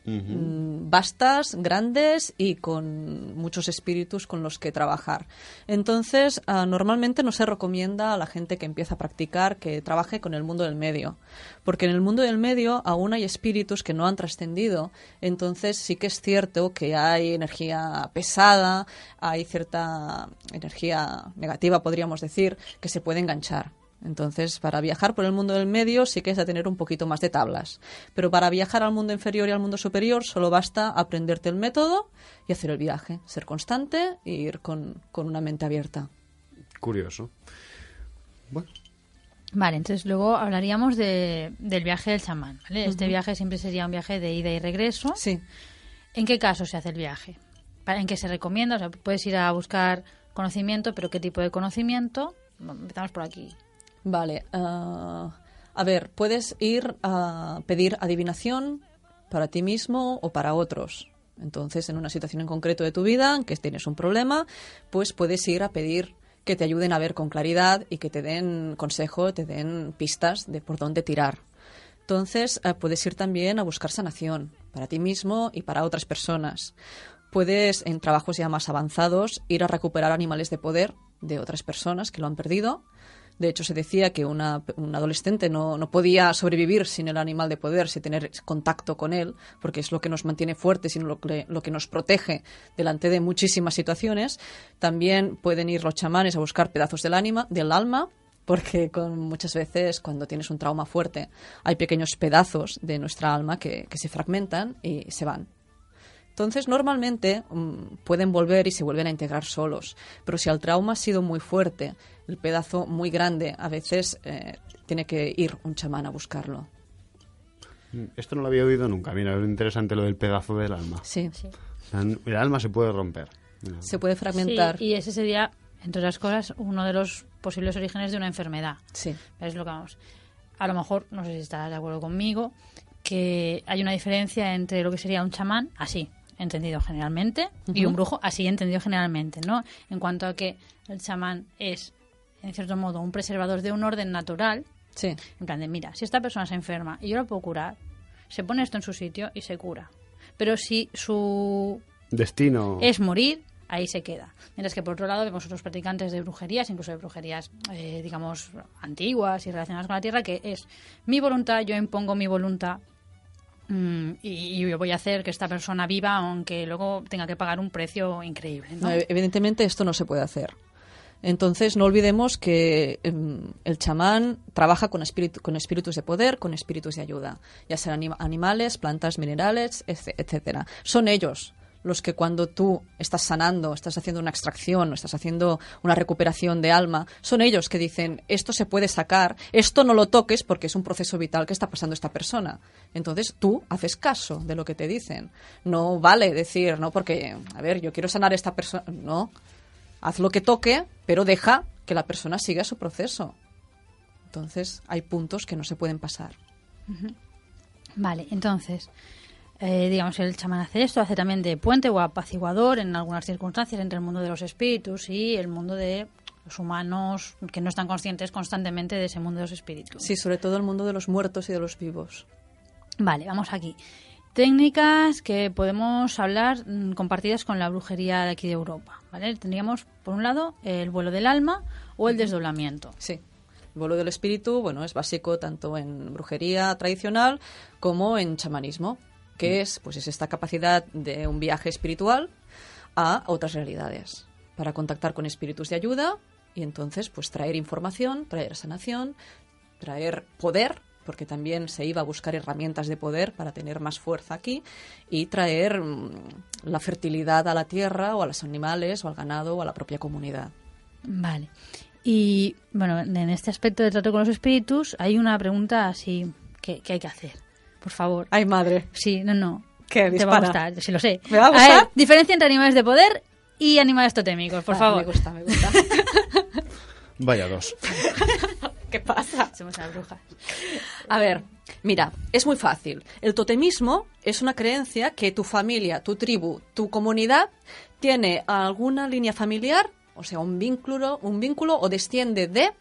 Vastas, grandes y con muchos espíritus con los que trabajar. Entonces, normalmente no se recomienda a la gente que empieza a practicar que trabaje con el mundo del medio, porque en el mundo del medio aún hay espíritus que no han trascendido. Entonces sí que es cierto que hay energía pesada, hay cierta energía negativa, podríamos decir, que se puede enganchar. Entonces, para viajar por el mundo del medio sí que es de tener un poquito más de tablas. Pero para viajar al mundo inferior y al mundo superior solo basta aprenderte el método y hacer el viaje. Ser constante e ir con una mente abierta. Curioso. Bueno. Vale, entonces luego hablaríamos del viaje del chamán, ¿vale? Este viaje siempre sería un viaje de ida y regreso. Sí. ¿En qué caso se hace el viaje? ¿En qué se recomienda? O sea, puedes ir a buscar conocimiento, pero ¿qué tipo de conocimiento? Empezamos por aquí. Vale, a ver, puedes ir a pedir adivinación para ti mismo o para otros. Entonces, en una situación en concreto de tu vida, en que tienes un problema, pues puedes ir a pedir que te ayuden a ver con claridad y que te den consejo, te den pistas de por dónde tirar. Entonces, puedes ir también a buscar sanación para ti mismo y para otras personas. Puedes, en trabajos ya más avanzados, ir a recuperar animales de poder de otras personas que lo han perdido. De hecho, se decía que un adolescente no podía sobrevivir sin el animal de poder, sin tener contacto con él, porque es lo que nos mantiene fuertes y lo que nos protege delante de muchísimas situaciones. También pueden ir los chamanes a buscar pedazos del alma, porque muchas veces cuando tienes un trauma fuerte hay pequeños pedazos de nuestra alma que se fragmentan y se van. Entonces, normalmente pueden volver y se vuelven a integrar solos. Pero si el trauma ha sido muy fuerte, el pedazo muy grande, a veces tiene que ir un chamán a buscarlo. Esto no lo había oído nunca. Mira, es interesante lo del pedazo del alma. Sí. El alma se puede romper. Se puede fragmentar. Sí, y ese sería, entre otras cosas, uno de los posibles orígenes de una enfermedad. Sí. Es lo que vamos. A lo mejor, no sé si estarás de acuerdo conmigo, que hay una diferencia entre lo que sería un chamán, así, entendido generalmente, y un brujo, así entendido generalmente, ¿no? En cuanto a que el chamán es, en cierto modo, un preservador de un orden natural. Sí. En plan de, mira, si esta persona se enferma y yo la puedo curar, se pone esto en su sitio y se cura. Pero si su destino es morir, ahí se queda. Mientras que por otro lado vemos otros practicantes de brujerías, incluso de brujerías, digamos, antiguas y relacionadas con la tierra, que es mi voluntad, yo impongo mi voluntad y yo voy a hacer que esta persona viva, aunque luego tenga que pagar un precio increíble, ¿no? Evidentemente esto no se puede hacer. Entonces no olvidemos que el chamán trabaja con espíritus de poder, con espíritus de ayuda, ya sean animales, plantas, minerales, etcétera. Son ellos los que cuando tú estás sanando, estás haciendo una extracción, o estás haciendo una recuperación de alma, son ellos que dicen, esto se puede sacar, esto no lo toques porque es un proceso vital que está pasando esta persona. Entonces tú haces caso de lo que te dicen. No vale decir, no, porque, a ver, yo quiero sanar a esta persona. No, haz lo que toque, pero deja que la persona siga su proceso. Entonces hay puntos que no se pueden pasar. Vale, entonces, digamos, el chamán hace esto, hace también de puente o apaciguador en algunas circunstancias entre el mundo de los espíritus y el mundo de los humanos que no están conscientes constantemente de ese mundo de los espíritus. Sí, sobre todo el mundo de los muertos y de los vivos. Vale, vamos aquí. Técnicas que podemos hablar compartidas con la brujería de aquí de Europa, ¿vale? Tendríamos, por un lado, el vuelo del alma o el desdoblamiento. Sí. El vuelo del espíritu, bueno, es básico tanto en brujería tradicional como en chamanismo, que es esta capacidad de un viaje espiritual a otras realidades para contactar con espíritus de ayuda y entonces pues traer información, traer sanación, traer poder, porque también se iba a buscar herramientas de poder para tener más fuerza aquí y traer la fertilidad a la tierra o a los animales o al ganado o a la propia comunidad. Vale. Y, bueno, en este aspecto de trato con los espíritus hay una pregunta así que hay que hacer. Por favor. ¡Ay, madre! Sí, no. ¿Qué? Te va a Dispara. gustar, sí lo sé. ¿Me va a ver, gustar? diferencia entre animales de poder y animales totémicos, por favor. Me gusta. Vaya dos. ¿Qué pasa? Somos las brujas. A ver, mira, es muy fácil. El totemismo es una creencia que tu familia, tu tribu, tu comunidad tiene alguna línea familiar, o sea, un vínculo o desciende de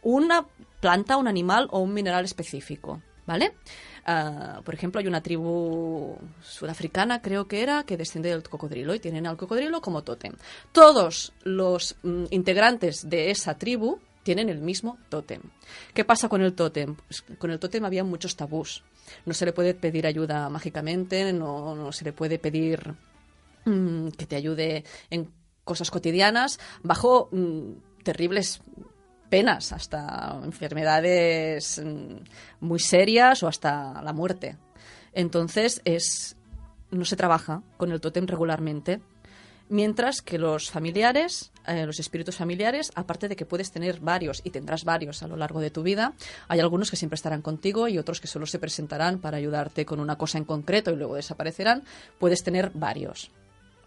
una planta, un animal o un mineral específico, ¿vale? Por ejemplo, hay una tribu sudafricana, creo que era, que desciende del cocodrilo y tienen al cocodrilo como tótem. Todos los integrantes de esa tribu tienen el mismo tótem. ¿Qué pasa con el tótem? Pues con el tótem había muchos tabús. No se le puede pedir ayuda mágicamente, no se le puede pedir que te ayude en cosas cotidianas, bajo terribles penas, hasta enfermedades muy serias o hasta la muerte. Entonces no se trabaja con el tótem regularmente. Mientras que los familiares, los espíritus familiares, aparte de que puedes tener varios y tendrás varios a lo largo de tu vida, hay algunos que siempre estarán contigo y otros que solo se presentarán para ayudarte con una cosa en concreto y luego desaparecerán. Puedes tener varios,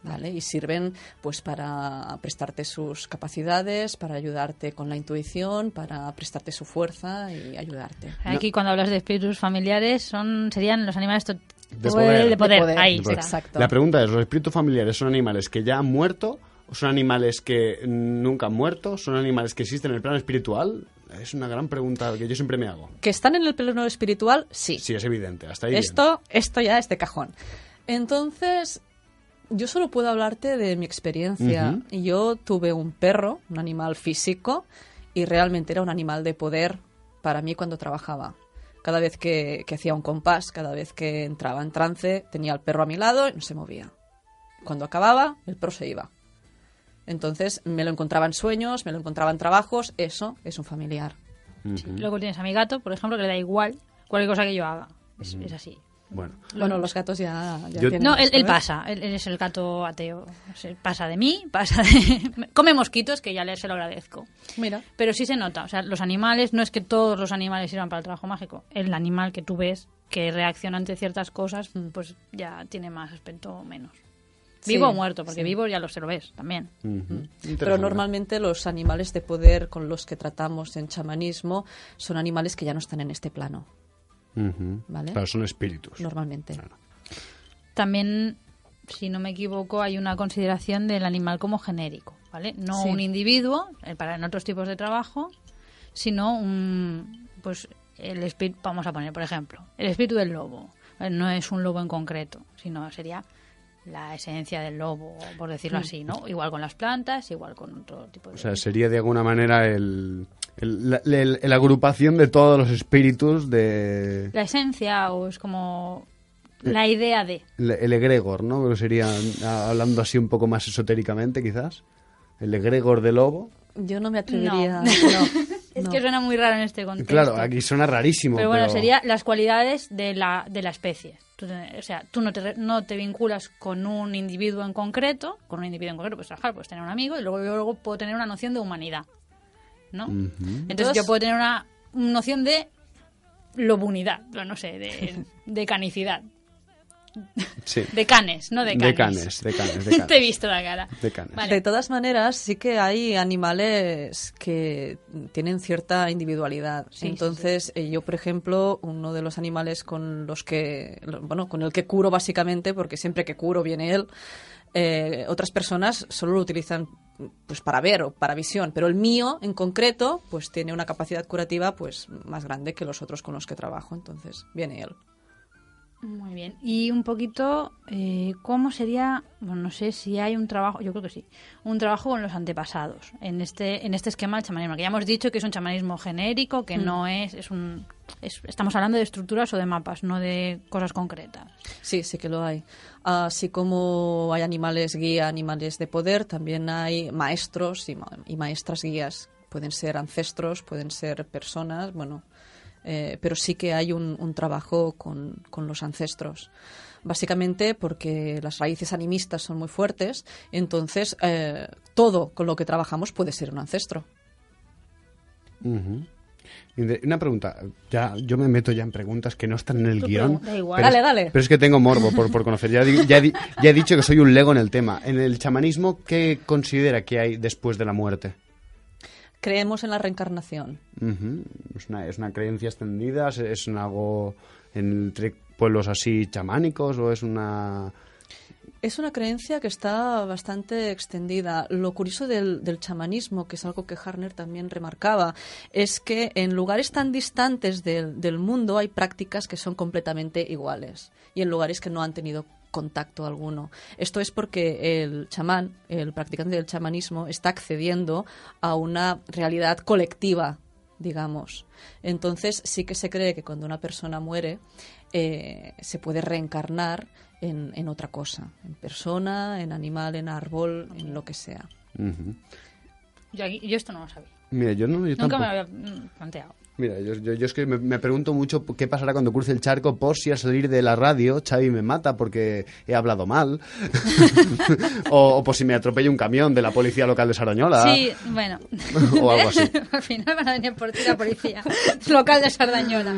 ¿vale? Y sirven pues para prestarte sus capacidades, para ayudarte con la intuición, para prestarte su fuerza y ayudarte. Aquí cuando hablas de espíritus familiares serían los animales De poder. de poder. Ahí De poder. está. Exacto. La pregunta es, ¿los espíritus familiares son animales que ya han muerto o son animales que nunca han muerto? ¿Son animales que existen en el plano espiritual? Es una gran pregunta que yo siempre me hago. ¿Que están en el plano espiritual? Sí. Sí, es evidente. Hasta ahí bien. Esto ya es de cajón. Entonces, yo solo puedo hablarte de mi experiencia. Ujú. Yo tuve un perro, un animal físico, y realmente era un animal de poder para mí cuando trabajaba. Cada vez que hacía un compás, cada vez que entraba en trance, tenía al perro a mi lado y no se movía. Cuando acababa, el perro se iba. Entonces, me lo encontraba en sueños, me lo encontraba en trabajos. Eso es un familiar. Ujú. Luego tienes a mi gato, por ejemplo, que le da igual cualquier cosa que yo haga. Es así. Bueno, Bueno, los gatos ya Yo- tienen No, esto, él ¿eh? pasa. Él es el gato ateo. Pasa de mí, pasa de... Come mosquitos, que ya se lo agradezco. Mira. Pero sí se nota. O sea, los animales, no es que todos los animales sirvan para el trabajo mágico. El animal que tú ves que reacciona ante ciertas cosas, pues ya tiene más aspecto o menos. Sí, Vivo o muerto, porque sí. vivo ya se lo ves también. ujú. Pero Interesante. normalmente los animales de poder con los que tratamos en chamanismo son animales que ya no están en este plano, Ujú. ¿vale? Claro, son espíritus. normalmente. Claro. También, si no me equivoco, hay una consideración del animal como genérico, ¿vale? No Sí. un individuo, para en otros tipos de trabajo, sino pues el espíritu, vamos a poner, por ejemplo, el espíritu del lobo. No es un lobo en concreto, sino sería la esencia del lobo, por decirlo así, ¿no? Igual con las plantas, igual con otro tipo de... O sea, sería de alguna manera la agrupación de todos los espíritus de... La esencia o es como la idea de... El egregor, ¿no? Pero sería, hablando así un poco más esotéricamente, quizás. El egregor de lobo. Yo no me atrevería. No. No, Es no. que suena muy raro en este contexto. Claro, aquí suena rarísimo. Pero bueno, sería las cualidades de la especie. Tú no te vinculas con un individuo en concreto, puedes trabajar, puedes tener un amigo y luego puedo tener una noción de humanidad, ¿no? Entonces yo puedo tener una noción de lobunidad, no sé, de canicidad. Sí. De canes, no de canes. De canes. Te he visto la cara. De canes. Vale. De todas maneras, sí que hay animales que tienen cierta individualidad. Sí, Entonces, yo, por ejemplo, uno de los animales con el que curo básicamente, porque siempre que curo viene él, otras personas solo lo utilizan pues para ver o para visión, pero el mío en concreto pues tiene una capacidad curativa pues más grande que los otros con los que trabajo, entonces viene él. Muy bien. Y un poquito, ¿cómo sería? Bueno, no sé si hay un trabajo, yo creo que sí, un trabajo con los antepasados en este esquema del chamanismo, que ya hemos dicho que es un chamanismo genérico, que no estamos hablando de estructuras o de mapas, no de cosas concretas. Sí, sí que lo hay. Así como hay animales guía, animales de poder, también hay maestros y maestras guías. Pueden ser ancestros, pueden ser personas, bueno... pero sí que hay un trabajo con los ancestros. Básicamente porque las raíces animistas son muy fuertes, entonces todo con lo que trabajamos puede ser un ancestro. Una pregunta, yo me meto ya en preguntas que no están en el guión. Da igual. Dale. Pero es que tengo morbo por conocer. Ya he dicho que soy un lego en el tema. En el chamanismo, ¿qué considera que hay después de la muerte? Creemos en la reencarnación. ¿Es una creencia extendida? ¿Es algo entre pueblos así chamánicos o es una...? Es una creencia que está bastante extendida. Lo curioso del chamanismo, que es algo que Harner también remarcaba, es que en lugares tan distantes del mundo hay prácticas que son completamente iguales y en lugares que no han tenido contacto alguno. Esto es porque el chamán, el practicante del chamanismo, está accediendo a una realidad colectiva, digamos. Entonces sí que se cree que cuando una persona muere se puede reencarnar en otra cosa, en persona, en animal, en árbol, en lo que sea. Yo esto no lo sabía. Mira, yo Nunca tampoco. me lo había planteado. Mira, yo es que me pregunto mucho qué pasará cuando cruce el charco por si al salir de la radio Xavi me mata porque he hablado mal o por si me atropella un camión de la policía local de Sardañola. Sí, bueno. O algo así. Al final van a venir por ti la policía local de Sardañola.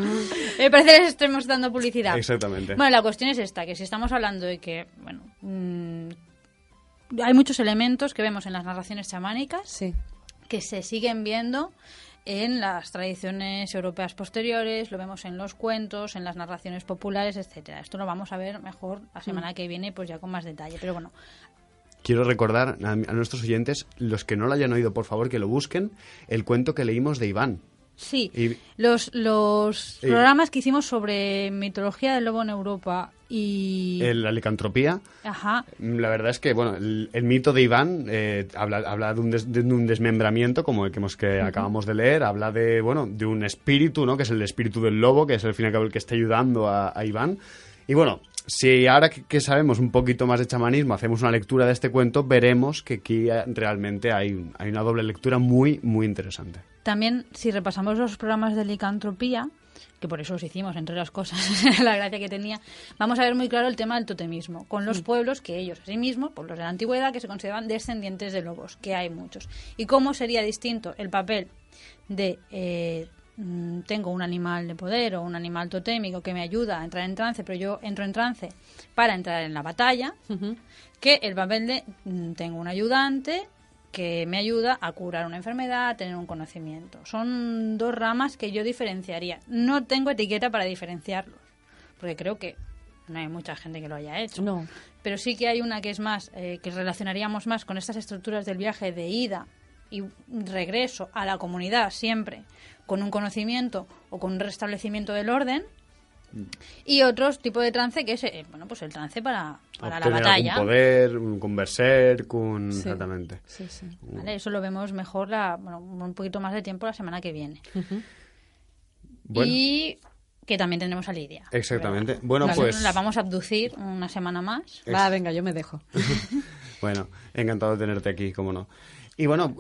Me parece que les estemos dando publicidad. Exactamente. Bueno, la cuestión es esta, que si estamos hablando de que, bueno, hay muchos elementos que vemos en las narraciones chamánicas Sí. que se siguen viendo en las tradiciones europeas posteriores, lo vemos en los cuentos, en las narraciones populares, etcétera. Esto lo vamos a ver mejor la semana que viene, pues ya con más detalle. Pero bueno, Quiero recordar a nuestros oyentes, los que no lo hayan oído, por favor, que lo busquen, el cuento que leímos de Iván. sí, Y- los programas que hicimos sobre mitología del lobo en Europa y... La licantropía. Ajá. La verdad es que, bueno, el mito de Iván habla de un desmembramiento como el que acabamos de leer, habla de, bueno, de un espíritu, ¿no? Que es el espíritu del lobo, que es al fin y al cabo el que está ayudando a Iván. Y bueno, si ahora que sabemos un poquito más de chamanismo, hacemos una lectura de este cuento, veremos que aquí realmente hay una doble lectura muy, muy interesante. También, si repasamos los programas de licantropía, que por eso los hicimos, entre otras cosas, la gracia que tenía, vamos a ver muy claro el tema del totemismo, con los pueblos que ellos, asimismo, pueblos de la antigüedad, que se consideraban descendientes de lobos, que hay muchos. Y cómo sería distinto el papel de tengo un animal de poder o un animal totémico que me ayuda a entrar en trance, pero yo entro en trance para entrar en la batalla, que el papel de tengo un ayudante que me ayuda a curar una enfermedad, a tener un conocimiento. Son dos ramas que yo diferenciaría. No tengo etiqueta para diferenciarlos, porque creo que no hay mucha gente que lo haya hecho. No. Pero sí que hay una que es más, que relacionaríamos más con estas estructuras del viaje de ida y regreso a la comunidad siempre con un conocimiento o con un restablecimiento del orden. Y otro tipo de trance que es bueno, pues el trance para la Obtener batalla. algún poder, un berserk, Sí. exactamente. Sí, sí. ¿Vale? Eso lo vemos mejor un poquito más de tiempo la semana que viene. Bueno. Y que también tendremos a Lidia. Exactamente. ¿verdad? Bueno, pues... La vamos a abducir una semana más. Va, venga, yo me dejo. Bueno, encantado de tenerte aquí, cómo no. Y bueno,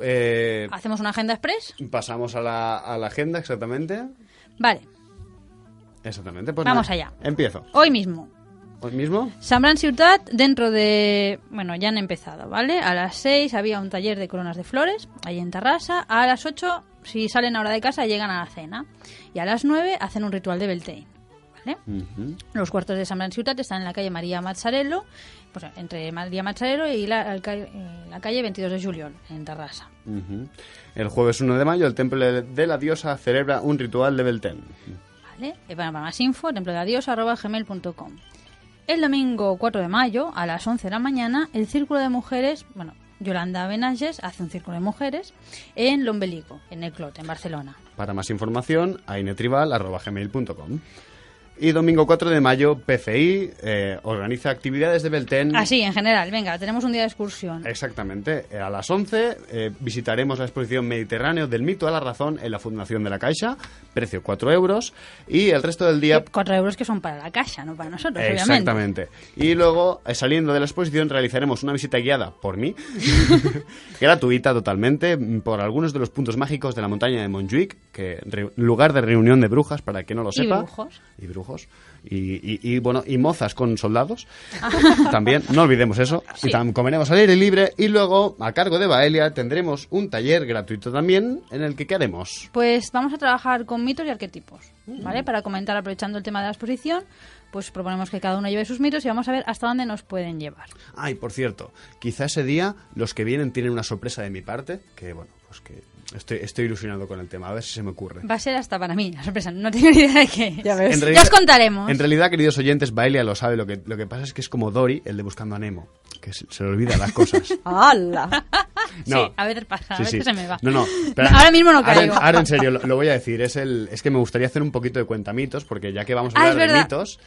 ¿Hacemos una agenda express? pasamos a la agenda, exactamente. Vale. Exactamente. Pues Vamos nada, allá. Empiezo. Hoy mismo, ¿Hoy mismo? Sambran Ciutat, dentro de... Bueno, ya han empezado, ¿vale? A las 6 había un taller de coronas de flores, ahí en Terrassa. A las 8, si salen ahora de casa, llegan a la cena. Y a las 9 hacen un ritual de Beltane, ¿vale? Los cuartos de Sambran Ciutat están en la calle María Mazzarello, pues entre María Mazzarello y la calle 22 de Juliol, en Terrassa. El jueves 1 de mayo, el Templo de la Diosa celebra un ritual de Beltane. ¿Vale? Para más info, templodeladiosa@gmail.com. El domingo 4 de mayo, a las 11 de la mañana, el Círculo de Mujeres, bueno, Yolanda Benages hace un círculo de mujeres en L'Ombelico, en el Clot, en Barcelona. Para más información, ainetribal@gmail.com. Y domingo 4 de mayo, PCI organiza actividades de Beltane. Así, en general. Venga, tenemos un día de excursión. Exactamente. A las 11 visitaremos la exposición Mediterráneo del mito a la razón en la Fundación de la Caixa, precio 4 euros. Y el resto del día... 4 euros que son para la Caixa, no para nosotros, Exactamente. obviamente. Y luego, saliendo de la exposición, realizaremos una visita guiada por mí, gratuita totalmente, por algunos de los puntos mágicos de la montaña de Montjuïc, lugar de reunión de brujas, para que no lo sepa. Y brujos. Y bueno, y mozas con soldados también, no olvidemos eso. Sí. Y comeremos al aire libre. Y luego, a cargo de Baelia, tendremos un taller gratuito también, en el que ¿qué haremos? Pues vamos a trabajar con mitos y arquetipos, ¿vale? Para comentar, aprovechando el tema de la exposición, pues proponemos que cada uno lleve sus mitos y vamos a ver hasta dónde nos pueden llevar. Ay, por cierto, quizá ese día los que vienen tienen una sorpresa de mi parte, que bueno, pues que estoy ilusionado con el tema, a ver si se me ocurre. Va a ser hasta para mí, la sorpresa, no tengo ni idea de qué es. Ya ves. Ya os contaremos. En realidad, queridos oyentes, Baelia lo sabe, lo que pasa es que es como Dory, el de Buscando a Nemo, que se le olvida las cosas. ¡Hala! No. Sí, a veces pasa, a veces se me va. No, pero ahora mismo no caigo. Ahora en serio, lo voy a decir, es que me gustaría hacer un poquito de cuentamitos, porque ya que vamos a hablar de mitos,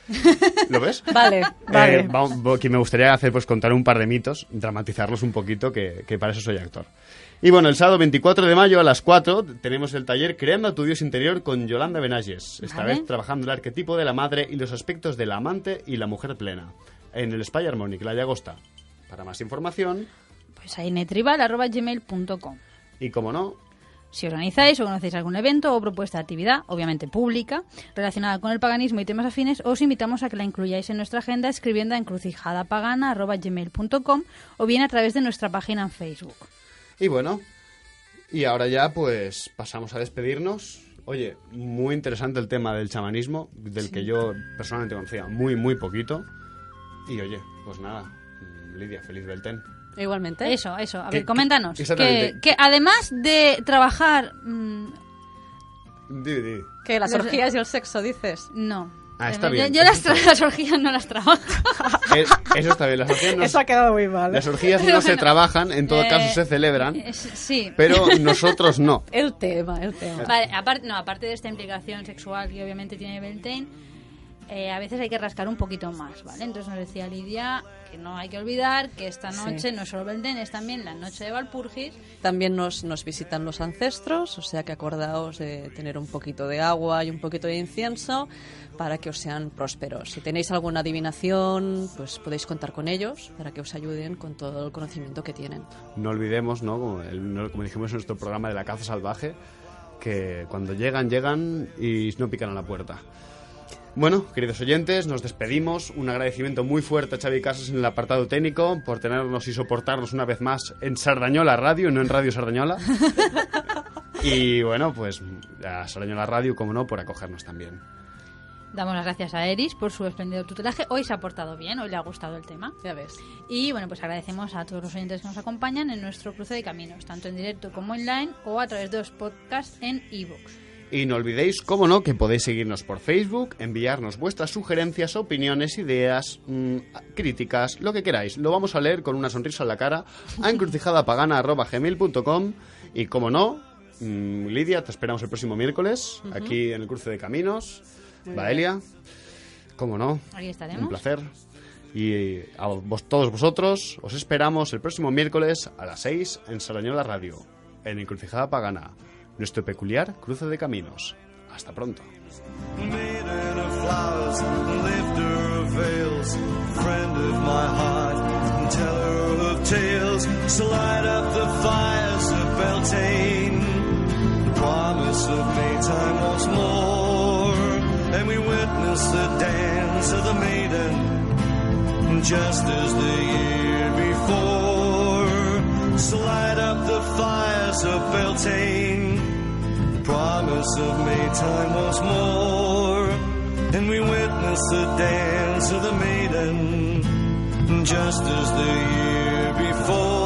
¿lo ves? Vale. Que me gustaría hacer, pues contar un par de mitos, dramatizarlos un poquito, que para eso soy actor. Y bueno, el sábado 24 de mayo a las 4 tenemos el taller Creando a tu Dios Interior con Yolanda Benages. Esta vez trabajando el arquetipo de la madre y los aspectos de la amante y la mujer plena. En el Spy Harmonic, La Llagosta. Para más información... Pues ainetribal@gmail.com. Y como no... Si organizáis o conocéis algún evento o propuesta de actividad, obviamente pública, relacionada con el paganismo y temas afines, os invitamos a que la incluyáis en nuestra agenda escribiendo a encrucijadapagana@gmail.com o bien a través de nuestra página en Facebook. Y bueno, y ahora ya pues pasamos a despedirnos. Oye, muy interesante el tema del chamanismo, del que yo personalmente conocía muy, muy poquito. Y oye, pues nada, Lidia, feliz Beltane. Igualmente. Eso. A ver, coméntanos. Exactamente. Que además de trabajar... Que las orgías y el sexo, dices. No. Ah, está bien. Yo las orgías no las trabajo. Eso está bien. Las orgías no, eso ha quedado muy mal. Las orgías no se trabajan, en todo caso se celebran. Sí. Pero nosotros no. El tema. Vale, aparte de esta implicación sexual que obviamente tiene Beltane, a veces hay que rascar un poquito más, ¿vale? Entonces nos decía Lidia que no hay que olvidar que esta noche no es solo Beltane, es también la noche de Walpurgis. También nos visitan los ancestros, o sea que acordaos de tener un poquito de agua y un poquito de incienso para que os sean prósperos. Si tenéis alguna adivinación, pues podéis contar con ellos para que os ayuden con todo el conocimiento que tienen. No olvidemos, ¿no? Como dijimos en nuestro programa de la caza salvaje, que cuando llegan y no pican a la puerta. Bueno, queridos oyentes, nos despedimos. Un agradecimiento muy fuerte a Xavi Casas en el apartado técnico por tenernos y soportarnos una vez más en Sardañola Radio y no en Radio Sardañola. Y bueno, pues a Sardañola Radio, como no, por acogernos también. Damos las gracias a Eris por su espléndido tutelaje. Hoy se ha portado bien, hoy le ha gustado el tema. Ya ves. Y bueno, pues agradecemos a todos los oyentes que nos acompañan en nuestro cruce de caminos, tanto en directo como online o a través de los podcasts en iVoox. Y no olvidéis, como no, que podéis seguirnos por Facebook, enviarnos vuestras sugerencias, opiniones, ideas, críticas, lo que queráis. Lo vamos a leer con una sonrisa en la cara a encrucijadapagana@gmail.com. Y como no, Lidia, te esperamos el próximo miércoles aquí en el Cruce de Caminos. Baelia, como no, aquí estaremos. Un placer. Y a todos vosotros os esperamos el próximo miércoles a las 6 en Sardañola Radio, en Encrucijada Pagana, nuestro peculiar cruce de caminos. Hasta pronto. Maiden of flowers, lifter of veils, friend of my heart, teller of tales, so light up the fires of Beltane, the promise of Maytime once more, and we witness the dance of the maiden just as the year before. So light up the fires of Beltane, promise of Maytime once more. And we witness the dance of the maiden, just as the year before.